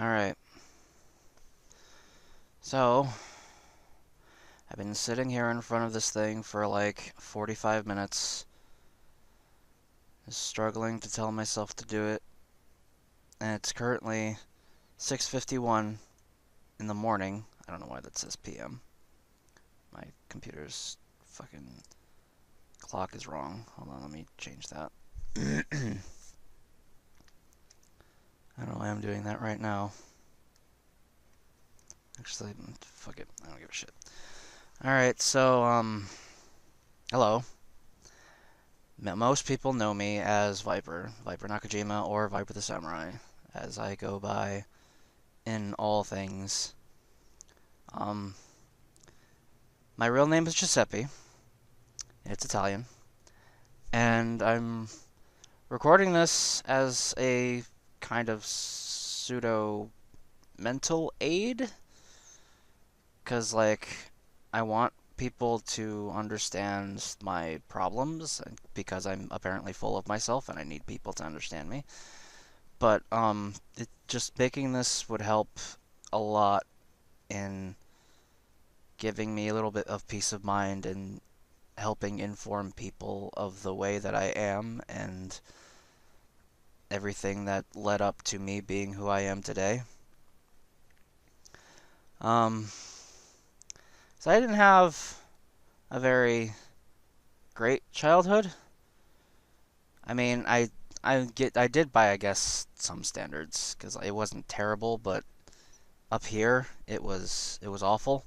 Alright, so I've been sitting here in front of this thing for like 45 minutes, just struggling to tell myself to do it, and it's currently 6:51 in the morning. I don't know why that says PM. My computer's fucking clock is wrong. Hold on, let me change that. I don't know why I'm doing that right now. Actually, fuck it, I don't give a shit. Alright, so, hello. Most people know me as Viper Nakajima, or Viper the Samurai, as I go by in all things. My real name is Giuseppe. It's Italian. And I'm recording this as a kind of pseudo mental aid, because, like, I want people to understand my problems, because I'm apparently full of myself and I need people to understand me. But, just making this would help a lot in giving me a little bit of peace of mind and helping inform people of the way that I am and everything that led up to me being who I am today. So I didn't have a very great childhood. I mean, I did by, I guess, some standards, because it wasn't terrible, but up here it was awful.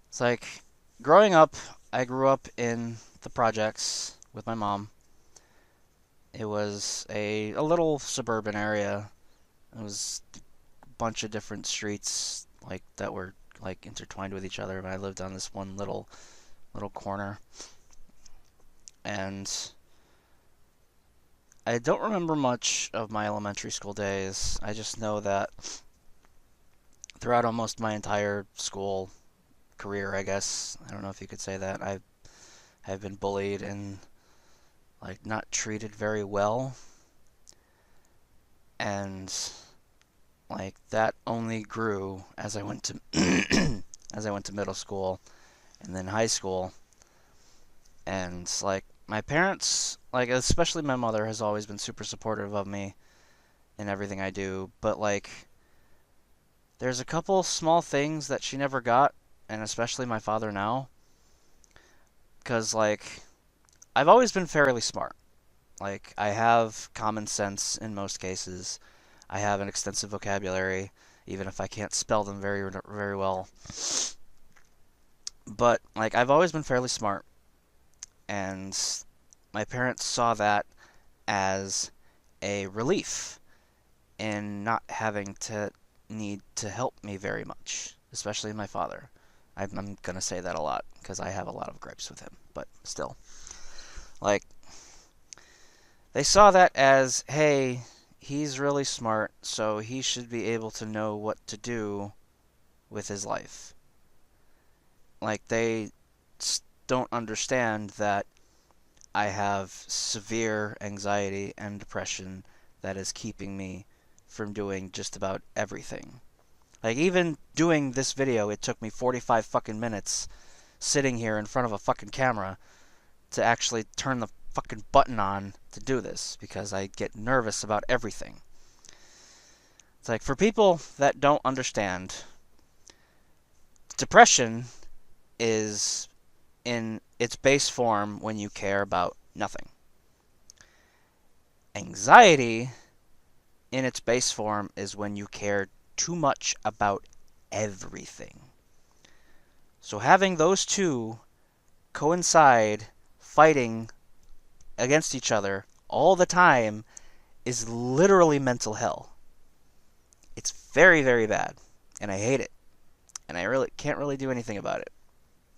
It's like, growing up, I grew up in the projects with my mom. It was a little suburban area. It was a bunch of different streets like that were like intertwined with each other, and I lived on this one little corner. And I don't remember much of my elementary school days. I just know that throughout almost my entire school career, I guess, I don't know if you could say that, I've been bullied and, like, not treated very well. And, like, that only grew as I went to as I went to middle school and then high school. And, like, my parents, like, especially my mother, has always been super supportive of me in everything I do, but, like, there's a couple small things that she never got, and especially my father now, because, like, I've always been fairly smart. Like, I have common sense in most cases. I have an extensive vocabulary, even if I can't spell them very, very well. But, like, I've always been fairly smart, and my parents saw that as a relief in not having to need to help me very much, especially my father. I'm gonna say that a lot because I have a lot of gripes with him, but still. Like, they saw that as, hey, he's really smart, so he should be able to know what to do with his life. Like, they don't understand that I have severe anxiety and depression that is keeping me from doing just about everything. Like, even doing this video, it took me 45 fucking minutes sitting here in front of a fucking camera to actually turn the fucking button on to do this, because I get nervous about everything. It's like, for people that don't understand, depression is in its base form when you care about nothing. Anxiety in its base form is when you care too much about everything. So having those two coincide, fighting against each other all the time, is literally mental hell. It's very, very bad, and I hate it, and I really can't really do anything about it.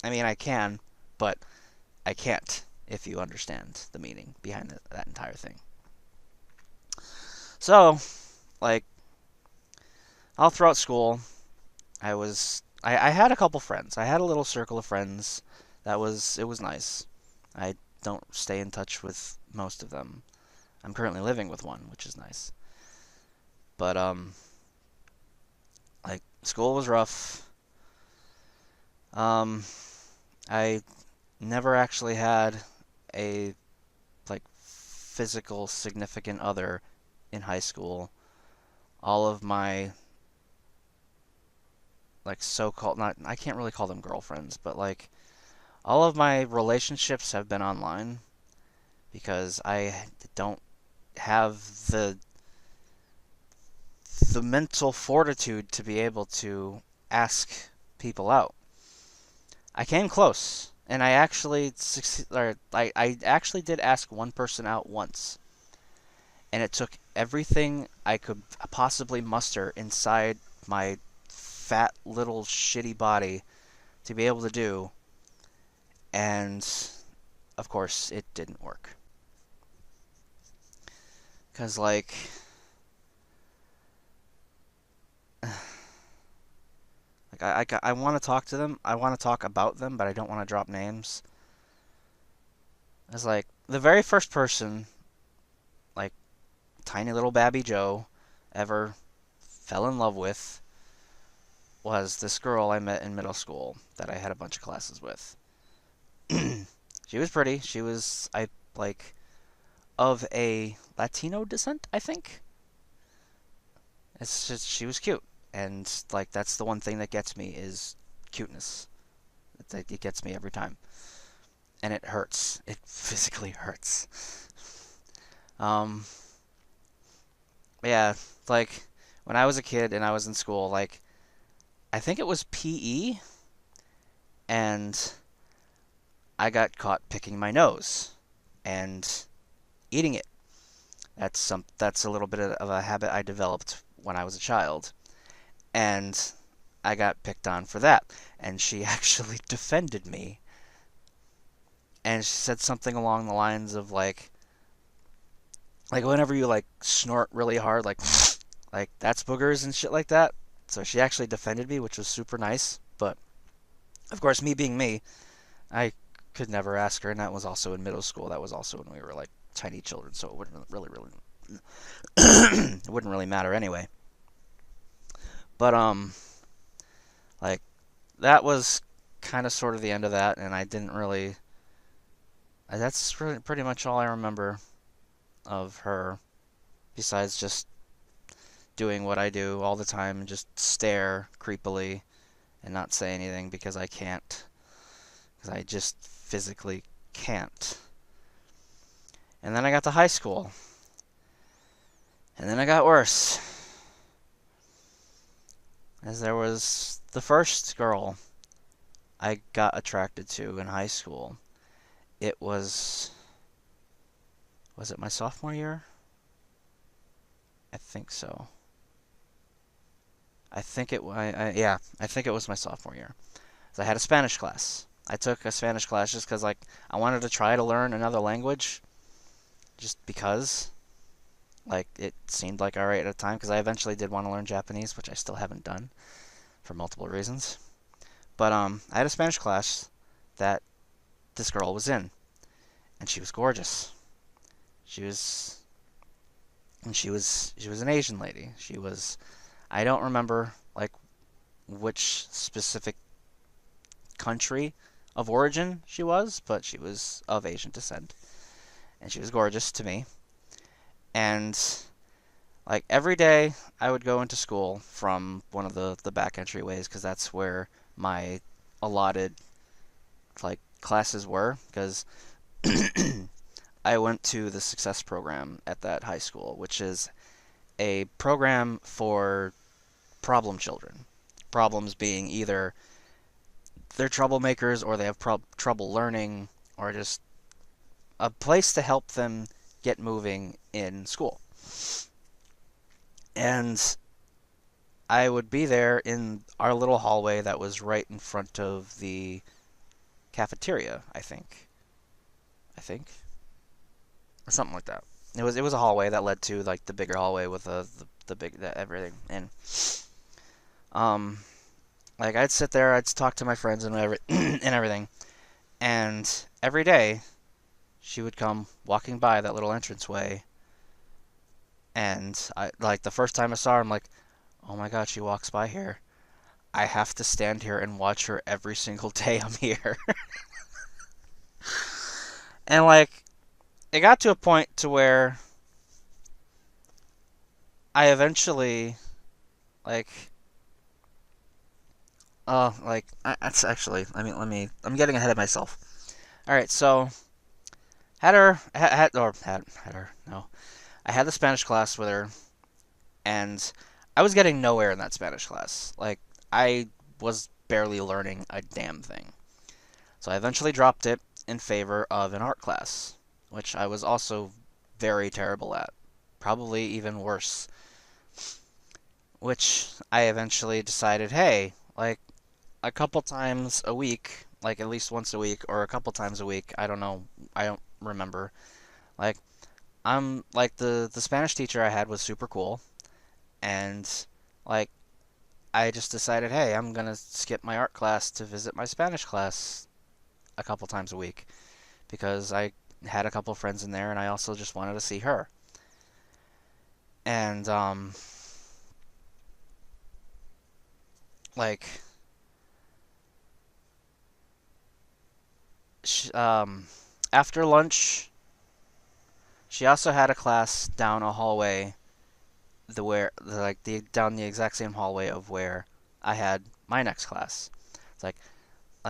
I mean, I can, but I can't, if you understand the meaning behind that entire thing. So, like, all throughout school, I had a couple friends. I had a little circle of friends. It was nice. I don't stay in touch with most of them. I'm currently living with one, which is nice. But like school was rough. Um, I never actually had a like physical significant other in high school. All of my like so-called, not, I can't really call them girlfriends, but like all of my relationships have been online because I don't have the mental fortitude to be able to ask people out. I came close, and I actually or I actually did ask one person out once, and it took everything I could possibly muster inside my fat little shitty body to be able to do, and of course it didn't work. Cause I want to talk to them. I want to talk about them, but I don't want to drop names. It's like the very first person, like tiny little Babby Joe, ever fell in love with was this girl I met in middle school that I had a bunch of classes with. She was pretty. She was I like of a Latino descent, I think. It's just she was cute, and like that's the one thing that gets me is cuteness. It gets me every time, and it hurts. It physically hurts. Um, yeah, like when I was a kid and I was in school, like I think it was PE, and I got caught picking my nose and eating it. That's a little bit of a habit I developed when I was a child, and I got picked on for that. And she actually defended me, and she said something along the lines of like whenever you like snort really hard, like that's boogers and shit like that. So she actually defended me, which was super nice. But of course, me being me, I could never ask her, and that was also in middle school. That was also when we were like tiny children, so it wouldn't really it wouldn't really matter anyway. But like that was kind of sort of the end of that, and I didn't really. That's really pretty much all I remember of her, besides just doing what I do all the time and just stare creepily and not say anything because I can't, because I just physically can't. And then I got to high school, and then it got worse, as there was the first girl I got attracted to in high school. It was it my sophomore year? I think so. I think it was my sophomore year. So I had a Spanish class. I took a Spanish class just because, like, I wanted to try to learn another language, just because, like, it seemed like alright at the time. Because I eventually did want to learn Japanese, which I still haven't done for multiple reasons. But I had a Spanish class that this girl was in, and she was gorgeous. She was, and she was an Asian lady. She was, I don't remember like which specific country of origin she was, but she was of Asian descent, and she was gorgeous to me. And like every day, I would go into school from one of the back entryways because that's where my allotted like classes were. Because I went to the Success program at that high school, which is a program for problem children. Problems being either they're troublemakers or they have trouble learning, or just a place to help them get moving in school. And I would be there in our little hallway that was right in front of the cafeteria, I think. I think. Or something like that. It was a hallway that led to like the bigger hallway with the big everything. And um like I'd sit there, I'd talk to my friends and whatever and everything. And every day she would come walking by that little entranceway And I like the first time I saw her, I'm like, oh my God, she walks by here. I have to stand here and watch her every single day I'm here. And like it got to a point to where I eventually like that's actually I'm getting ahead of myself. All right, so had her no, I had the Spanish class with her, and I was getting nowhere in that Spanish class. Like I was barely learning a damn thing. So I eventually dropped it in favor of an art class, which I was also very terrible at. Probably even worse. Which I eventually decided, hey, like a couple times a week, like at least once a week or a couple times a week, I don't know, I don't remember. Like I'm like the Spanish teacher I had was super cool, and like I just decided, hey, I'm gonna skip my art class to visit my Spanish class a couple times a week because I had a couple friends in there and I also just wanted to see her. And like sh after lunch, she also had a class down a hallway, down the exact same hallway of where I had my next class. It's like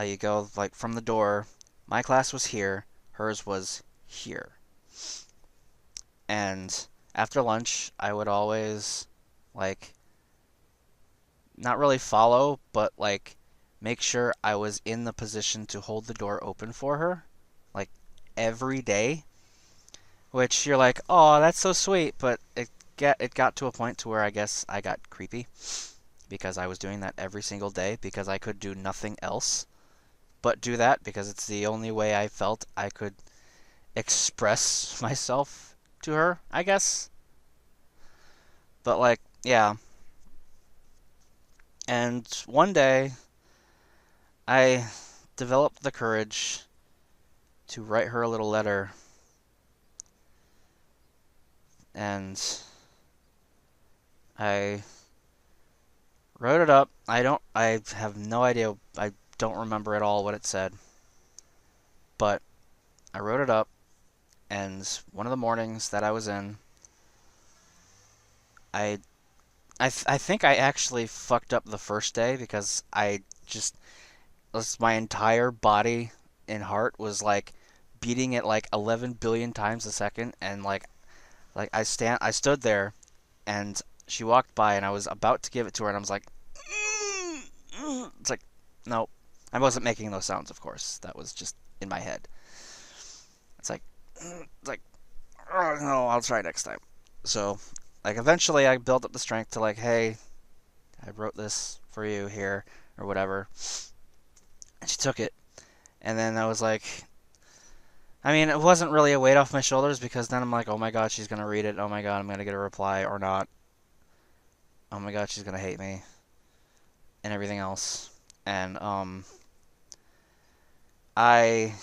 you go like from the door. My class was here, hers was here. And after lunch, I would always like not really follow, but like make sure I was in the position to hold the door open for her, like every day. Which you're like, oh, that's so sweet, but it got to a point to where I guess I got creepy because I was doing that every single day because I could do nothing else but do that because it's the only way I felt I could express myself to her, I guess. But like, yeah. And one day I developed the courage to write her a little letter, and I wrote it up. I have no idea. I don't remember at all what it said, but I wrote it up, and one of the mornings that I was in, I I think I actually fucked up the first day because I just my entire body and heart was like beating at like 11 billion times a second, and I stood there and she walked by and I was about to give it to her and I was like, it's like, no, I wasn't making those sounds, of course. That was just in my head. It's like, it's like, oh no, I'll try next time. So, like, eventually I built up the strength to like, hey, I wrote this for you here or whatever. And she took it. And then I was like, I mean, it wasn't really a weight off my shoulders because then I'm like, oh my god, she's gonna read it. Oh my god, I'm gonna get a reply or not. Oh my god, she's gonna hate me and everything else. And I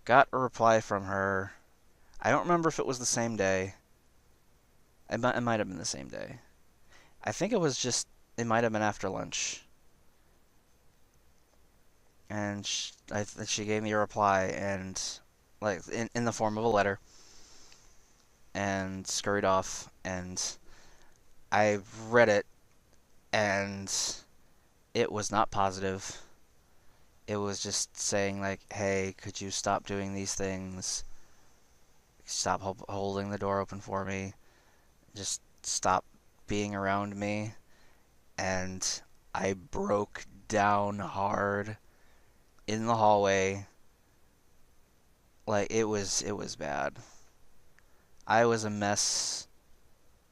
got a reply from her. I don't remember if it was the same day. It might have been the same day. I think it was just it might have been after lunch. And she gave me a reply and like in the form of a letter and scurried off, and I read it, and it was not positive. It was just saying like, "Hey, could you stop doing these things? Stop holding the door open for me. Just stop being around me." And I broke down hard in the hallway. Like it was bad. I was a mess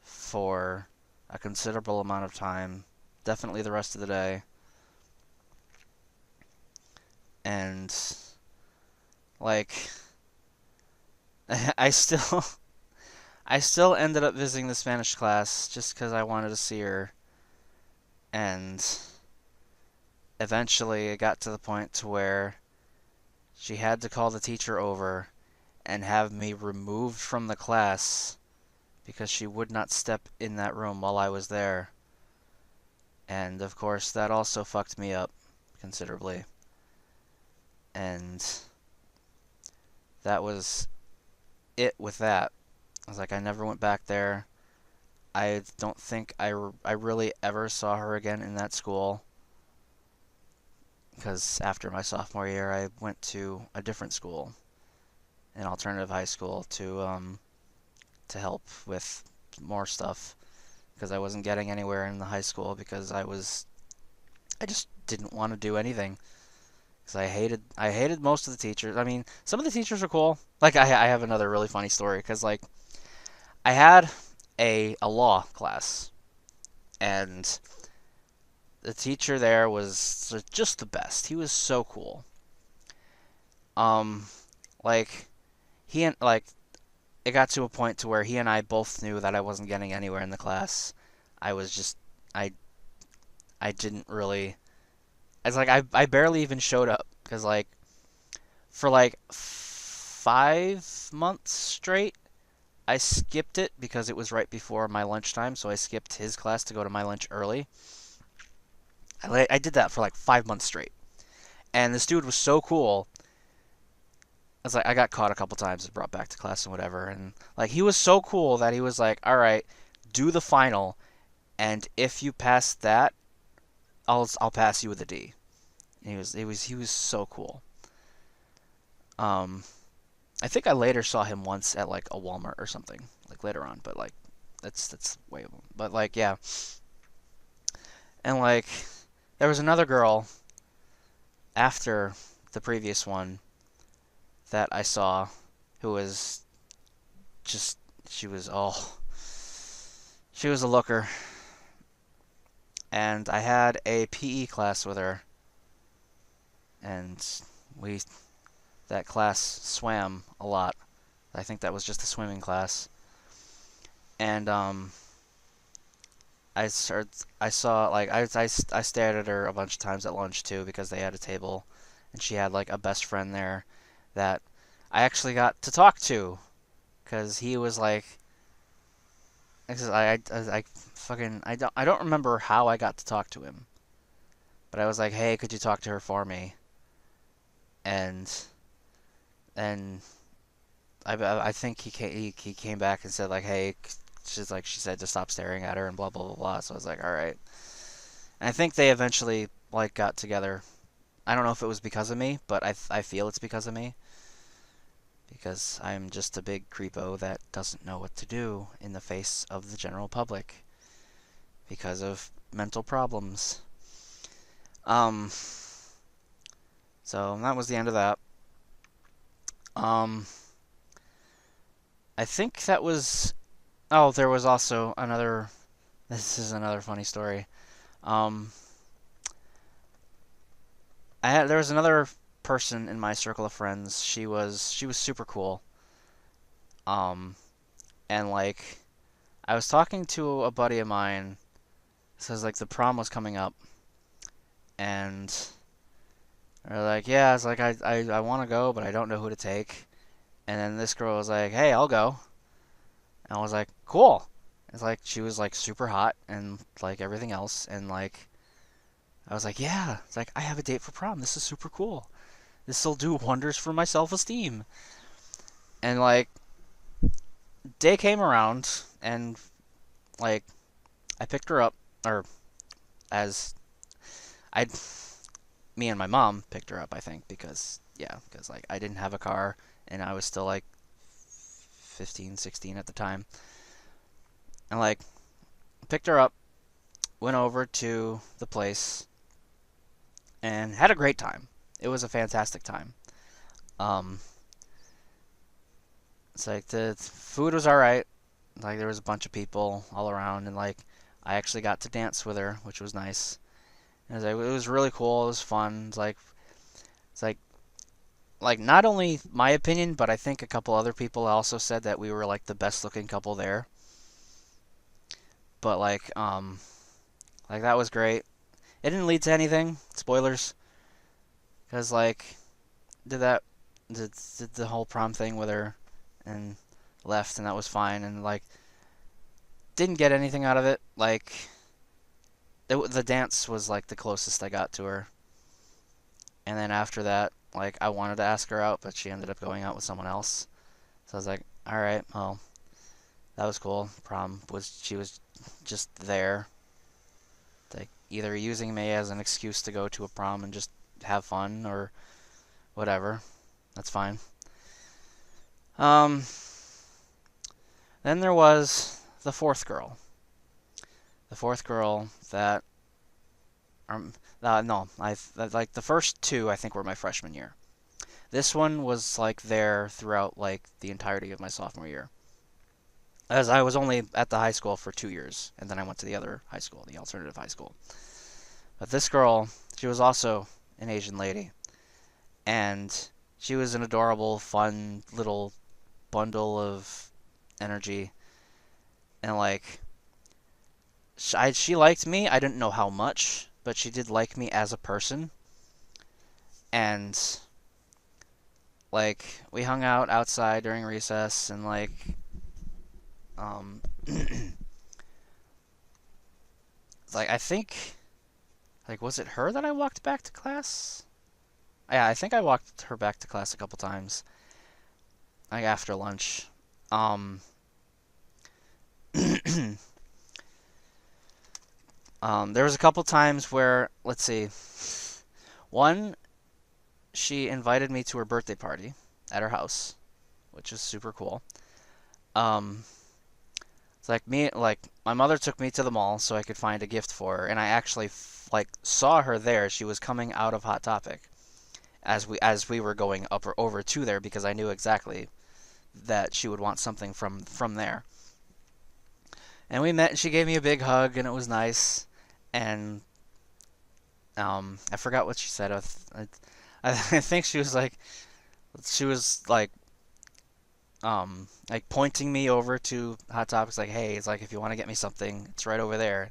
for a considerable amount of time, definitely the rest of the day. And like I still I still ended up visiting the Spanish class just because I wanted to see her, and eventually it got to the point to where she had to call the teacher over and have me removed from the class because she would not step in that room while I was there. And of course, that also fucked me up considerably. And that was it with that. I was like, I never went back there. I don't think I really ever saw her again in that school. Because after my sophomore year, I went to a different school, an alternative high school, to help with more stuff. Because I wasn't getting anywhere in the high school because I just didn't want to do anything. Because I hated most of the teachers. I mean, some of the teachers are cool. Like I have another really funny story because like I had a law class, and the teacher there was just the best. He was so cool. Um, like he and like it got to a point to where he and I both knew that I wasn't getting anywhere in the class. I was just I I didn't really. It's like I barely even showed up because like for like 5 months straight, I skipped it because it was right before my lunchtime, so I skipped his class to go to my lunch early. I did that for like 5 months straight, and this dude was so cool. It's like I got caught a couple times and brought back to class and whatever, and like he was so cool that he was like, "All right, do the final, and if you pass that, I'll pass you with a D." And he was so cool. Um, I think I later saw him once at like a Walmart or something, like later on, but like that's way. But like yeah, and like there was another girl after the previous one that I saw who was just she was a looker, and I had a PE class with her, and we that class swam a lot. I think that was just a swimming class, and I saw like I stared at her a bunch of times at lunch too because they had a table, and she had like a best friend there that I actually got to talk to because he was like, I fucking I don't remember how I got to talk to him, but I was like, hey, could you talk to her for me? And and I think he came back and said like, hey, she said to stop staring at her and blah blah blah blah. So I was like, all right. And I think they eventually like got together. I don't know if it was because of me, but I feel it's because of me because I'm just a big creepo that doesn't know what to do in the face of the general public because of mental problems. Um, so that was the end of that. Um, I think that was. Oh, there was also another. This is another funny story. Um, there was another person in my circle of friends. She was super cool. Um, and like I was talking to a buddy of mine. Says like the prom was coming up, and they're like, yeah, it's like I want to go, but I don't know who to take. And then this girl was like, hey, I'll go. And I was like, cool. It's like she was like super hot and like everything else, and like I was like, yeah, it's like I have a date for prom. This is super cool. This will do wonders for my self-esteem. And like day came around, and like I picked her up, or as I, me and my mom picked her up, I think, because yeah, because like I didn't have a car and I was still like 15, 16 at the time, and like picked her up, went over to the place, and had a great time. It was a fantastic time. Um, it's like the food was all right. Like there was a bunch of people all around, and like I actually got to dance with her, which was nice. It was really cool. It was fun. It's like not only my opinion, but I think a couple other people also said that we were like the best looking couple there. But like that was great. It didn't lead to anything. Spoilers, because like did that did the whole prom thing with her and left, and that was fine. And like didn't get anything out of it. Like, the dance was like the closest I got to her. And then after that, like, I wanted to ask her out, but she ended up going out with someone else. So I was like, all right, well, that was cool. Prom was she was just there, like either using me as an excuse to go to a prom and just have fun or whatever. That's fine. Um, then there was the fourth girl. The fourth girl that no, I like the first two I think were my freshman year. This one was like there throughout like the entirety of my sophomore year. As I was only at the high school for 2 years, and then I went to the other high school, the alternative high school. But this girl, she was also an Asian lady, and she was an adorable, fun little bundle of energy, and like she liked me. I didn't know how much, but she did like me as a person, and like we hung out outside during recess, and like um like I think like was it her that I walked back to class? Yeah, I think I walked her back to class a couple times, like after lunch. Um, there was a couple times where, let's see, one, she invited me to her birthday party at her house, which is super cool. Um, it's like like my mother took me to the mall so I could find a gift for her, and I actually like saw her there. She was coming out of Hot Topic as we were going up or over to there because I knew exactly that she would want something from there. And we met, and she gave me a big hug, and it was nice. And I forgot what she said. I think she was like pointing me over to Hot Topics, like, hey, it's like if you want to get me something, it's right over there.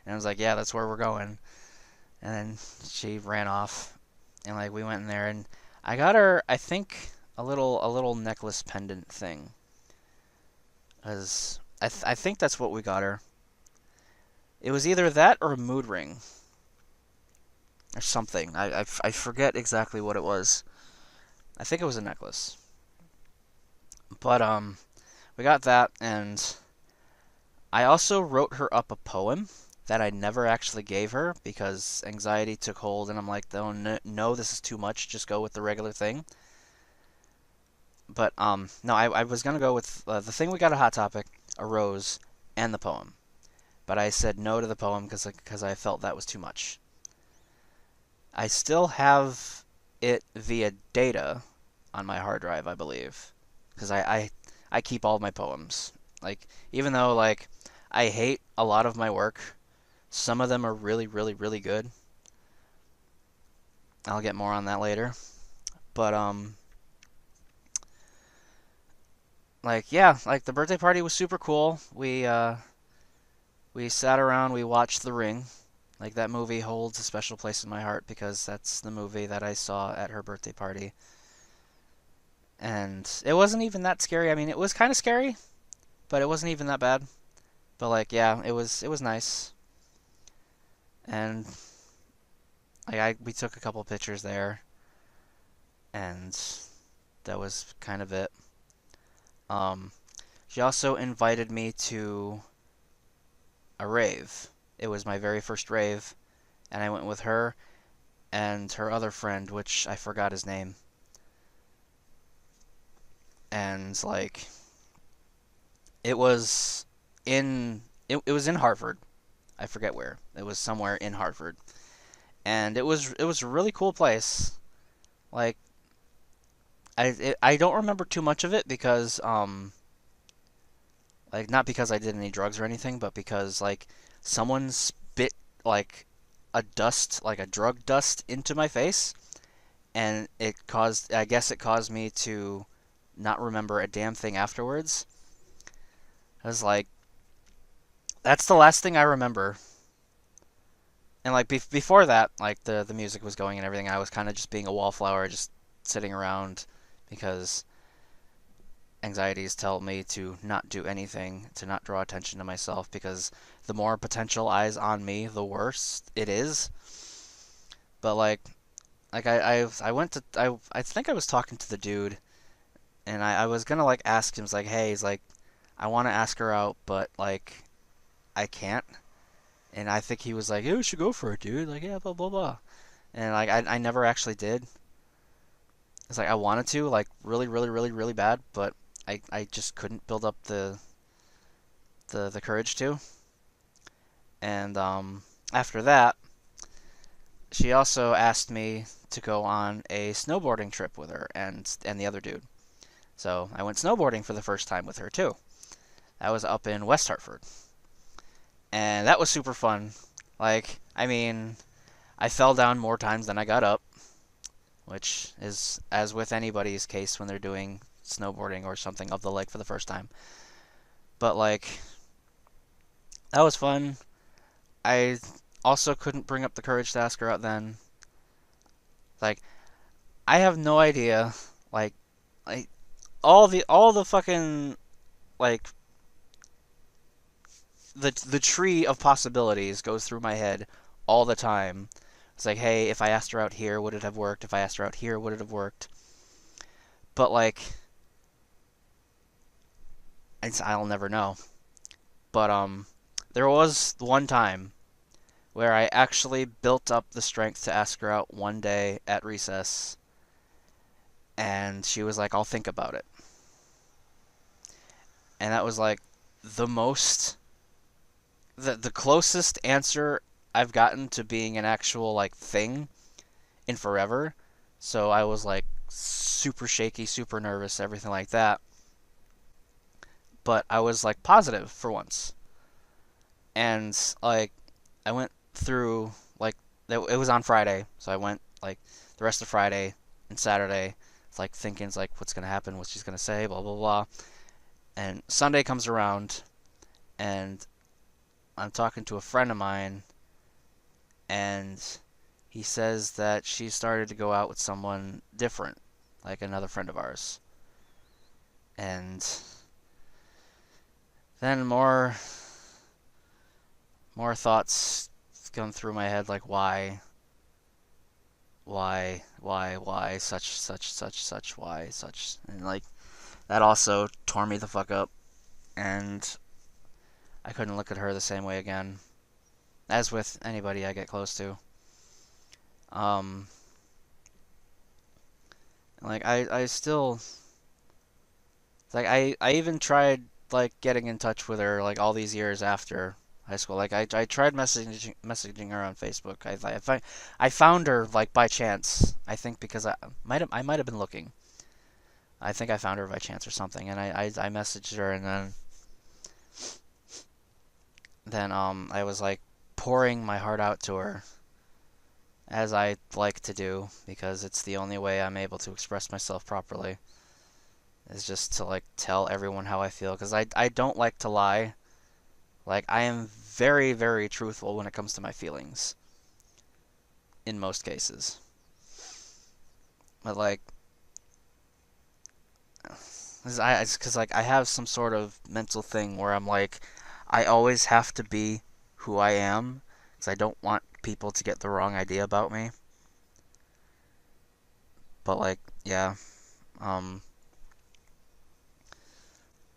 And I was like, yeah, that's where we're going. And then she ran off, and like we went in there, and I got her, I think, a little necklace pendant thing, as I think that's what we got her. It was either that or a mood ring or something. I forget exactly what it was. I think it was a necklace. But we got that, and I also wrote her up a poem that I never actually gave her because anxiety took hold, and I'm like, oh no, this is too much. Just go with the regular thing. But no, I was gonna go with the thing we got a Hot Topic, a rose, and the poem. But I said no to the poem because I felt that was too much. I still have it via data on my hard drive, I believe, because I keep all of my poems. Like even though like I hate a lot of my work, some of them are really really really good. I'll get more on that later. But like yeah, like the birthday party was super cool. We sat around, we watched The Ring. Like that movie holds a special place in my heart because that's the movie that I saw at her birthday party. And it wasn't even that scary. I mean, it was kind of scary, but it wasn't even that bad. But like, yeah, it was nice. And like we took a couple pictures there, and that was kind of it. Um, she also invited me to a rave. It was my very first rave, and I went with her and her other friend, which I forgot his name. And like it was it was in Harvard. I forget where. It was somewhere in Harvard. And it was a really cool place. Like I don't remember too much of it because like not because I did any drugs or anything, but because like someone spit like a drug dust into my face, and I guess it caused me to not remember a damn thing afterwards. I was like, that's the last thing I remember. And like before that, like the music was going and everything, I was kind of just being a wallflower, just sitting around because anxieties tell me to not do anything, to not draw attention to myself, because the more potential eyes on me, the worse it is. But I went to I think I was talking to the dude, and I was gonna like ask him, like, hey, he's like, I want to ask her out, but like I can't. And I think he was like, yeah, we should go for it, dude. Like, yeah, blah blah blah. And like I never actually did. It's like I wanted to, like really, really, really, really bad, but I just couldn't build up the courage to. And after that, she also asked me to go on a snowboarding trip with her and the other dude. So I went snowboarding for the first time with her too. That was up in West Hartford, and that was super fun. Like, I mean, I fell down more times than I got up, which is as with anybody's case when they're doing snowboarding or something of the like for the first time. But like, that was fun. I also couldn't bring up the courage to ask her out then. Like, I have no idea. Like, like all the fucking like the tree of possibilities goes through my head all the time. It's like, hey, if I asked her out here, would it have worked? If I asked her out here, would it have worked? But like, I'll never know. But there was one time where I actually built up the strength to ask her out one day at recess, and she was like, I'll think about it. And that was like the most the closest answer I've gotten to being an actual like thing in forever. So I was like super shaky, super nervous, everything like that. But I was like positive for once. And like I went through like it was on Friday, so I went like the rest of Friday and Saturday, it's like thinking it's like what's gonna happen, what she's gonna say, blah blah blah. And Sunday comes around, and I'm talking to a friend of mine, and he says that she started to go out with someone different, like another friend of ours. And then more thoughts come through my head, like why, such, why, such, and like that also tore me the fuck up, and I couldn't look at her the same way again, as with anybody I get close to. Um, like I still, like I even tried like getting in touch with her like all these years after high school. Like I tried messaging her on Facebook. I found her like by chance. I think because I might have been looking. I think I found her by chance or something, and I messaged her, and then I was like pouring my heart out to her, as I like to do, because it's the only way I'm able to express myself properly, is just to like tell everyone how I feel, because I don't like to lie. Like, I am very, very truthful when it comes to my feelings, in most cases. But like, it's because like I have some sort of mental thing where I'm like, I always have to be who I am, because I don't want people to get the wrong idea about me. But like, yeah, um,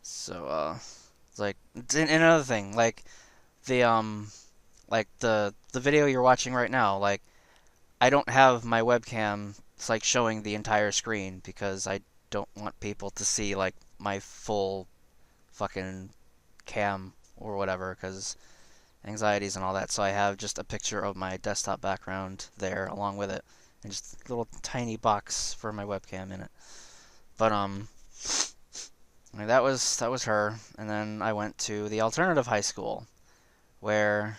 so it's like, and another thing, like the video you're watching right now, like I don't have my webcam. It's like showing the entire screen because I don't want people to see like my full fucking cam or whatever, because anxieties and all that. So I have just a picture of my desktop background there along with it, and just a little tiny box for my webcam in it. But I mean, that was her, and then I went to the alternative high school where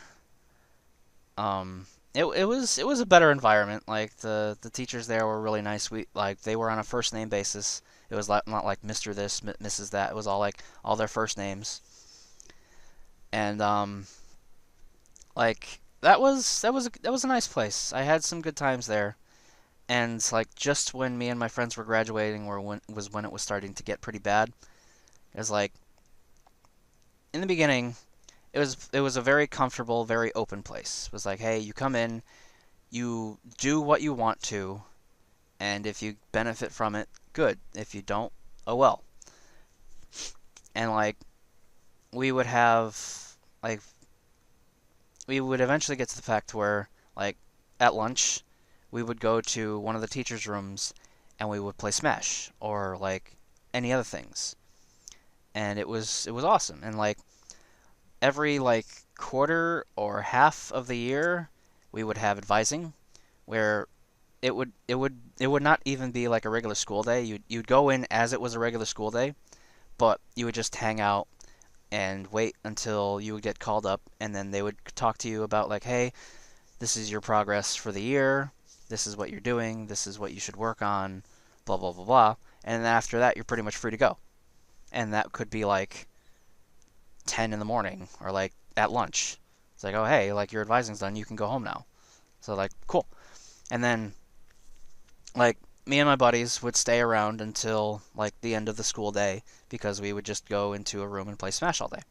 it was a better environment. Like the teachers there were really nice. They were on a first name basis. It was like not like Mr. This, Mrs. That. It was all like all their first names. And like that was a nice place. I had some good times there. And like just when me and my friends were graduating, was when it was starting to get pretty bad. Is like in the beginning, it was a very comfortable, very open place. It was like, hey, you come in, you do what you want to, and if you benefit from it, good. If you don't, oh well. And like we would have like we would eventually get to the fact where like at lunch we would go to one of the teachers' rooms and we would play Smash or like any other things. And it was awesome. And like every like quarter or half of the year we would have advising where it would not even be like a regular school day. You'd go in as it was a regular school day, but you would just hang out and wait until you would get called up, and then they would talk to you about like, hey, this is your progress for the year, this is what you're doing, this is what you should work on, blah blah blah blah. And then after that, you're pretty much free to go. And that could be like 10 in the morning or like at lunch. It's like, oh hey, like your advising's done, you can go home now. So like, cool. And then like me and my buddies would stay around until like the end of the school day because we would just go into a room and play Smash all day.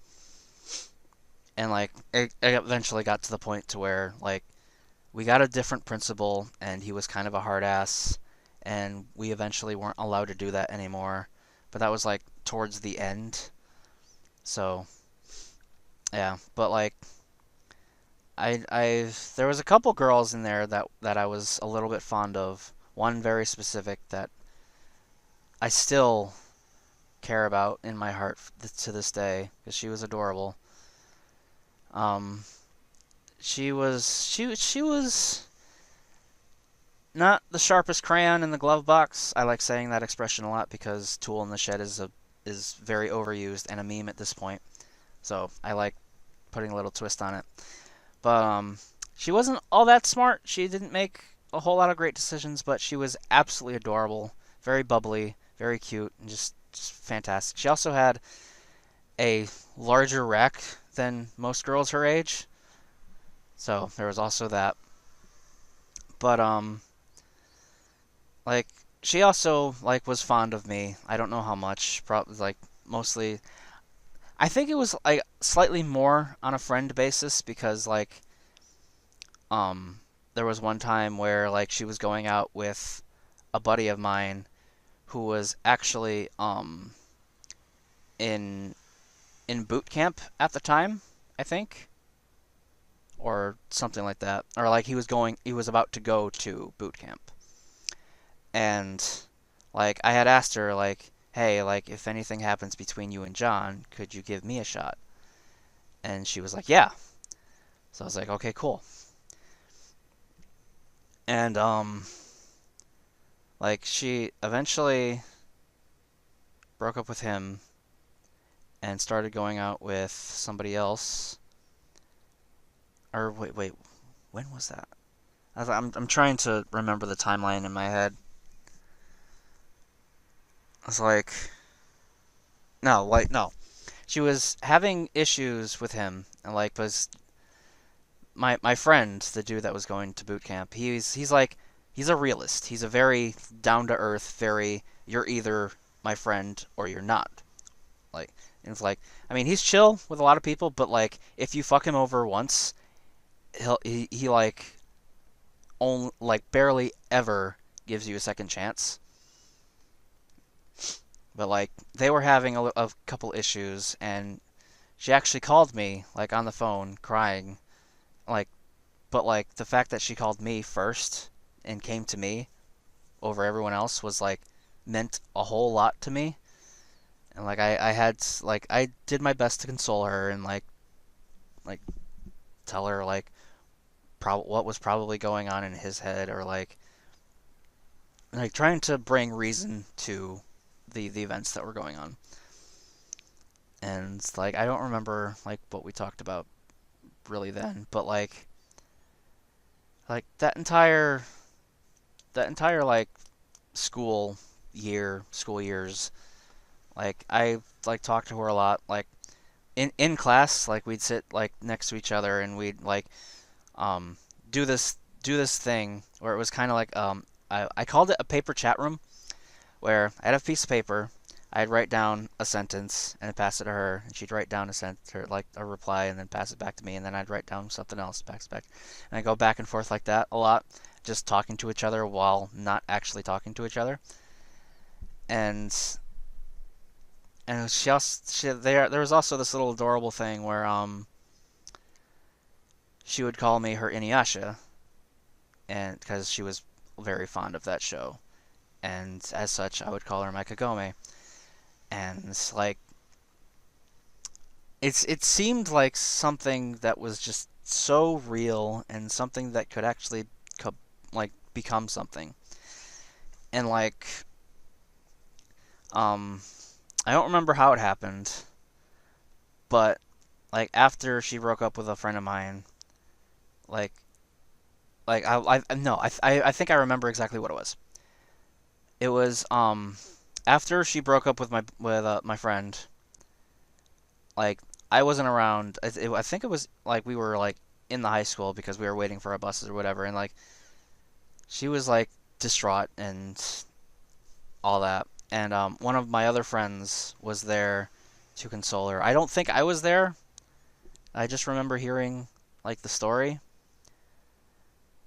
And like it eventually got to the point to where like we got a different principal and he was kind of a hard ass and we eventually weren't allowed to do that anymore. But that was like towards the end. So yeah, but like I there was a couple girls in there that I was a little bit fond of. One very specific that I still care about in my heart to this day because she was adorable. Um, she was not the sharpest crayon in the glove box. I like saying that expression a lot because tool in the shed is very overused and a meme at this point. So I like putting a little twist on it. But she wasn't all that smart. She didn't make a whole lot of great decisions, but she was absolutely adorable, very bubbly, very cute, and just fantastic. She also had a larger rack than most girls her age, so there was also that. But like she also like was fond of me. I don't know how much. Probably like mostly. I think it was like slightly more on a friend basis because like um there was one time where like she was going out with a buddy of mine who was actually in boot camp at the time, I think, or something like that, or like he was about to go to boot camp, and like I had asked her like, hey, like if anything happens between you and John, could you give me a shot? And she was like, yeah. So I was like, okay, cool. And like she eventually broke up with him and started going out with somebody else. Or wait, when was that? I'm trying to remember the timeline in my head. I was like, no, like no. She was having issues with him, and like was my friend, the dude that was going to boot camp. He's like he's a realist. He's a very down to earth, very you're either my friend or you're not. Like and it's like I mean he's chill with a lot of people, but like if you fuck him over once, he like only like barely ever gives you a second chance. But like they were having a couple issues, and she actually called me like on the phone crying, like but like the fact that she called me first and came to me over everyone else was like meant a whole lot to me. And like I had like I did my best to console her and like tell her like what was probably going on in his head or like trying to bring reason to the events that were going on. And like I don't remember like what we talked about really then, but like that entire like school years, like I like talked to her a lot. Like in class, like we'd sit like next to each other and we'd like um do this thing where it was kind of like I called it a paper chat room where I had a piece of paper, I'd write down a sentence and pass it to her, and she'd write down a sentence, or like a reply, and then pass it back to me, and then I'd write down something else, pass it back, and I go back and forth like that a lot, just talking to each other while not actually talking to each other. And there was also this little adorable thing where she would call me her Inuyasha, and because she was very fond of that show, and as such, I would call her my Kagome. And it's like it seemed like something that was just so real and something that could actually like become something. And like um I don't remember how it happened, but like after she broke up with a friend of mine, like I no, I think I remember exactly what it was. It was after she broke up with my friend, like I wasn't around. I think it was like we were like in the high school because we were waiting for our buses or whatever, and like she was like distraught and all that. And one of my other friends was there to console her. I don't think I was there. I just remember hearing like the story,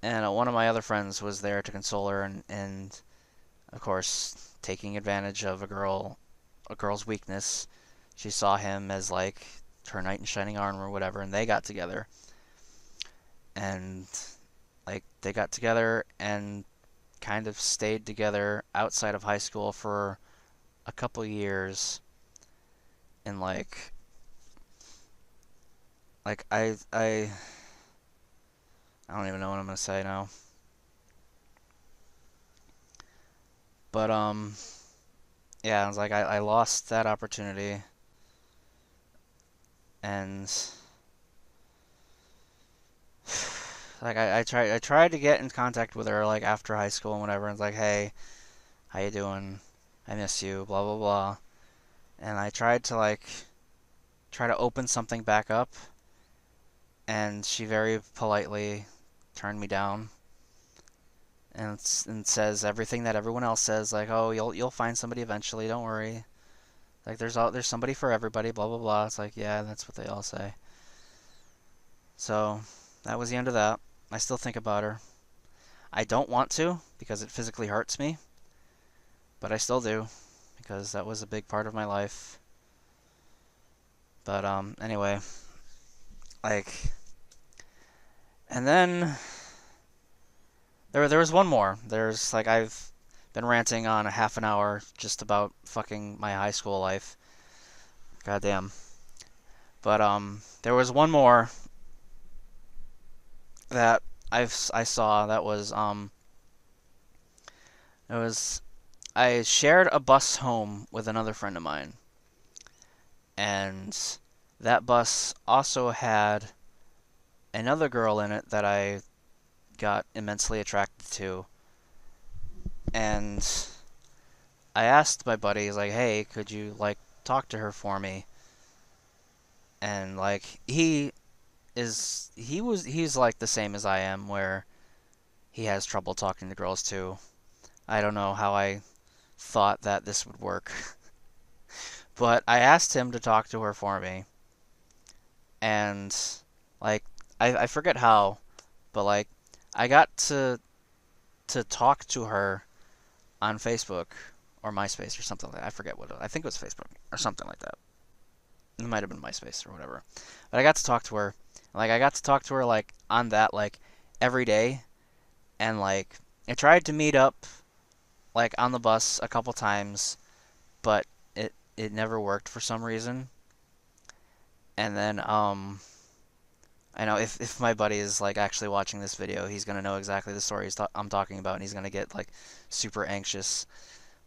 and one of my other friends was there to console her, and of course taking advantage of a girl's weakness. She saw him as like her knight in shining armor or whatever, and they got together. And like they got together and kind of stayed together outside of high school for a couple years. And like I don't even know what I'm gonna say now. But yeah, I was like I lost that opportunity, and like I tried to get in contact with her like after high school and whatever, and it's like, hey, how you doing? I miss you, blah blah blah. And I tried to like try to open something back up, and she very politely turned me down, and says everything that everyone else says, like, oh, you'll find somebody eventually, don't worry. Like there's somebody for everybody, blah blah blah. It's like, yeah, that's what they all say. So that was the end of that. I still think about her. I don't want to because it physically hurts me, but I still do because that was a big part of my life. But anyway, like, and then there was one more. There's like I've been ranting on a half an hour just about fucking my high school life. Goddamn. But there was one more that I saw that was it was I shared a bus home with another friend of mine, and that bus also had another girl in it that I got immensely attracted to. And I asked my buddy, he's like, hey, could you like talk to her for me? And like he's like the same as I am, where he has trouble talking to girls too. I don't know how I thought that this would work. But I asked him to talk to her for me, and like I forget how, but like I got to talk to her on Facebook or MySpace or something like that. I forget what I think it was Facebook or something like that. It might have been MySpace or whatever. But I got to talk to her. Like I got to talk to her like on that like every day, and like I tried to meet up like on the bus a couple times, but it never worked for some reason. And then I know if my buddy is like actually watching this video, he's gonna know exactly the story I'm talking about, and he's gonna get like super anxious.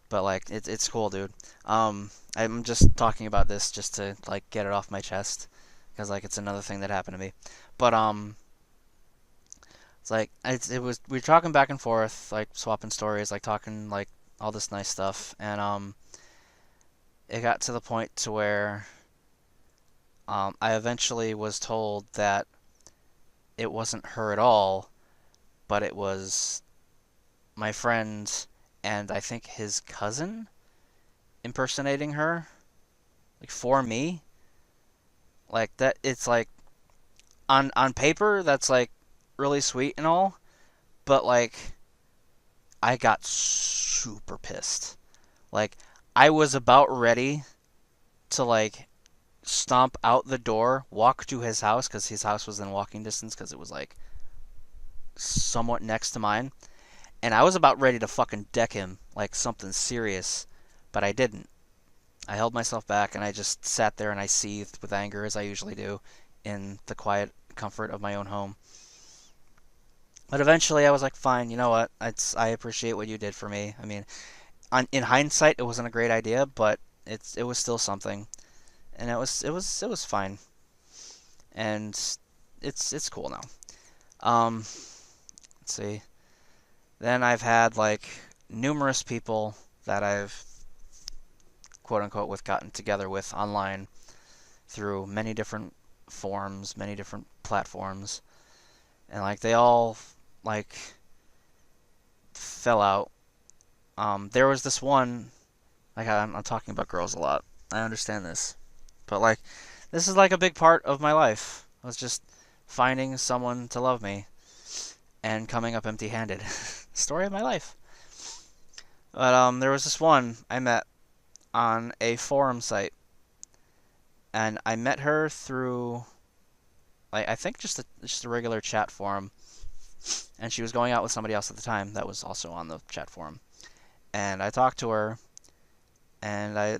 But like it's cool, dude. I'm just talking about this just to like get it off my chest because like it's another thing that happened to me. But it's like it was we were talking back and forth, like swapping stories, like talking like all this nice stuff, and it got to the point to where I eventually was told that it wasn't her at all, but it was my friend and I think his cousin. impersonating her, like for me. Like that, it's like on paper that's like really sweet and all, but like I got super pissed. Like I was about ready to like stomp out the door, walk to his house because his house was in walking distance because it was like somewhat next to mine, and I was about ready to fucking deck him like something serious, but I didn't. I held myself back and I just sat there and I seethed with anger as I usually do in the quiet comfort of my own home. But eventually I was like, fine, you know what? I appreciate what you did for me. I mean, in hindsight, it wasn't a great idea, but it was still something, and it was fine, and it's cool now. Let's see. Then I've had like numerous people that I've quote unquote with gotten together with online through many different forums, many different platforms, and like they all like fell out. There was this one, like I'm talking about girls a lot. I understand this, but like this is like a big part of my life. I was just finding someone to love me and coming up empty-handed. Story of my life. But there was this one I met on a forum site, and I met her through like I think just a regular chat forum, and she was going out with somebody else at the time that was also on the chat forum. And I talked to her, and I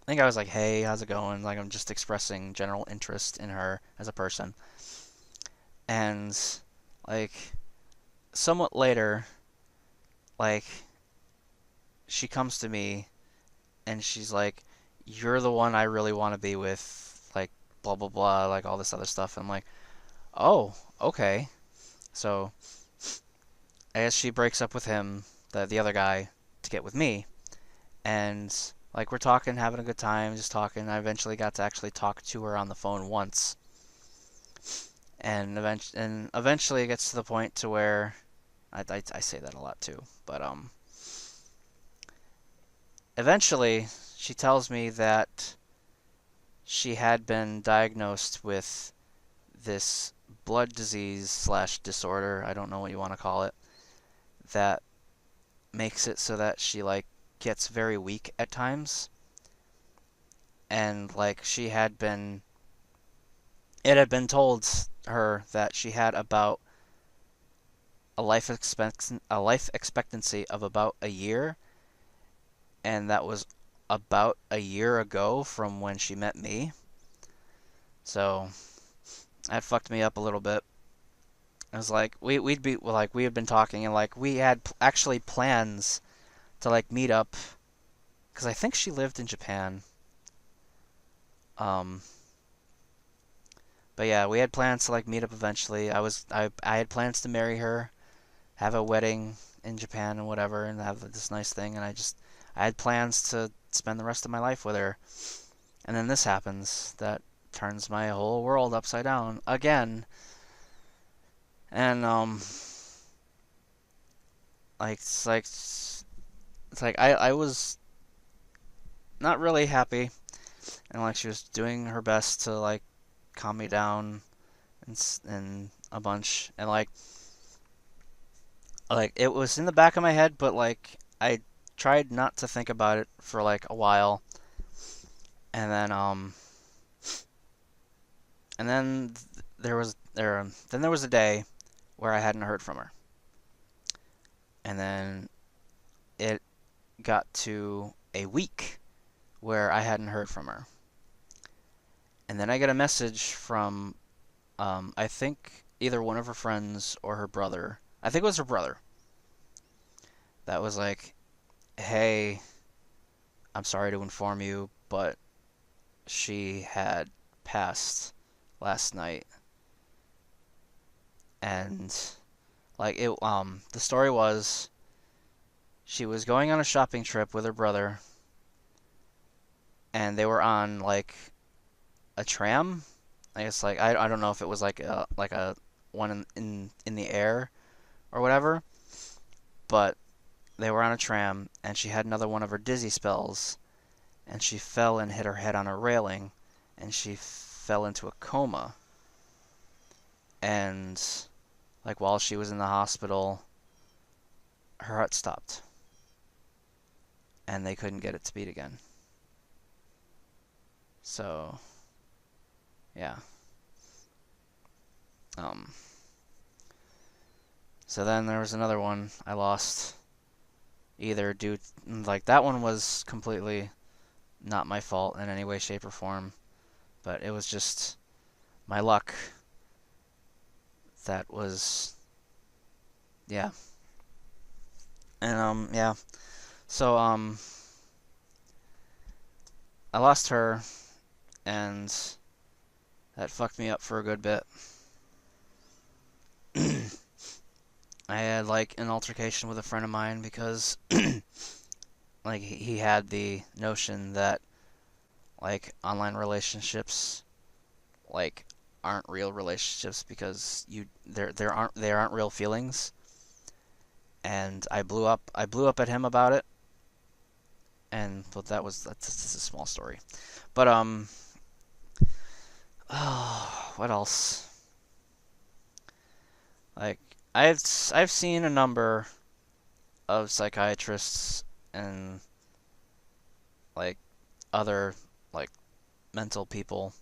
think I was like, "Hey, how's it going?" Like I'm just expressing general interest in her as a person. And like somewhat later, like she comes to me and she's like, "You're the one I really want to be with." Like blah blah blah, like all this other stuff. And I'm like, "Oh, okay." So I guess she breaks up with him, the other guy, to get with me. And like we're talking, having a good time, just talking. I eventually got to actually talk to her on the phone once, and eventually it gets to the point to where I say that a lot too, but eventually she tells me that she had been diagnosed with this blood disease slash disorder, I don't know what you want to call it, that makes it so that she like gets very weak at times, and like she had been it had been told her that she had about a life expectancy of about a year, and that was about a year ago from when she met me. So that fucked me up a little bit. It was like we had been talking, and like we had actually plans to like meet up because I think she lived in Japan. Um, but yeah, we had plans to like meet up eventually. I had plans to marry her, have a wedding in Japan and whatever, and have this nice thing. And I had plans to spend the rest of my life with her. And then this happens that turns my whole world upside down again. And like I was not really happy, and like she was doing her best to like calm me down and a bunch, and like it was in the back of my head, but like I tried not to think about it for like a while, and then there was a day where I hadn't heard from her, and then it got to a week where I hadn't heard from her, and then I get a message from I think either one of her friends or her brother. I think it was her brother. That was like, "Hey, I'm sorry to inform you, but she had passed last night." And like the story was she was going on a shopping trip with her brother, and they were on like a tram. I guess like I don't know if it was like a one in the air or whatever, but they were on a tram, and she had another one of her dizzy spells, and she fell and hit her head on a railing, and she fell into a coma. And, like, while she was in the hospital, her heart stopped, and they couldn't get it to beat again. So, yeah. Um, so then there was another one I lost, either due, like, that one was completely not my fault in any way, shape, or form, but it was just my luck that was, yeah. And, yeah. So, I lost her, and that fucked me up for a good bit. I had, like, an altercation with a friend of mine because, like, he had the notion that, like, online relationships, like, aren't real relationships because they aren't real feelings. And I blew up at him about it. And but that's just a small story. But oh, what else? Like, I've seen a number of psychiatrists and, like, other, like, mental people,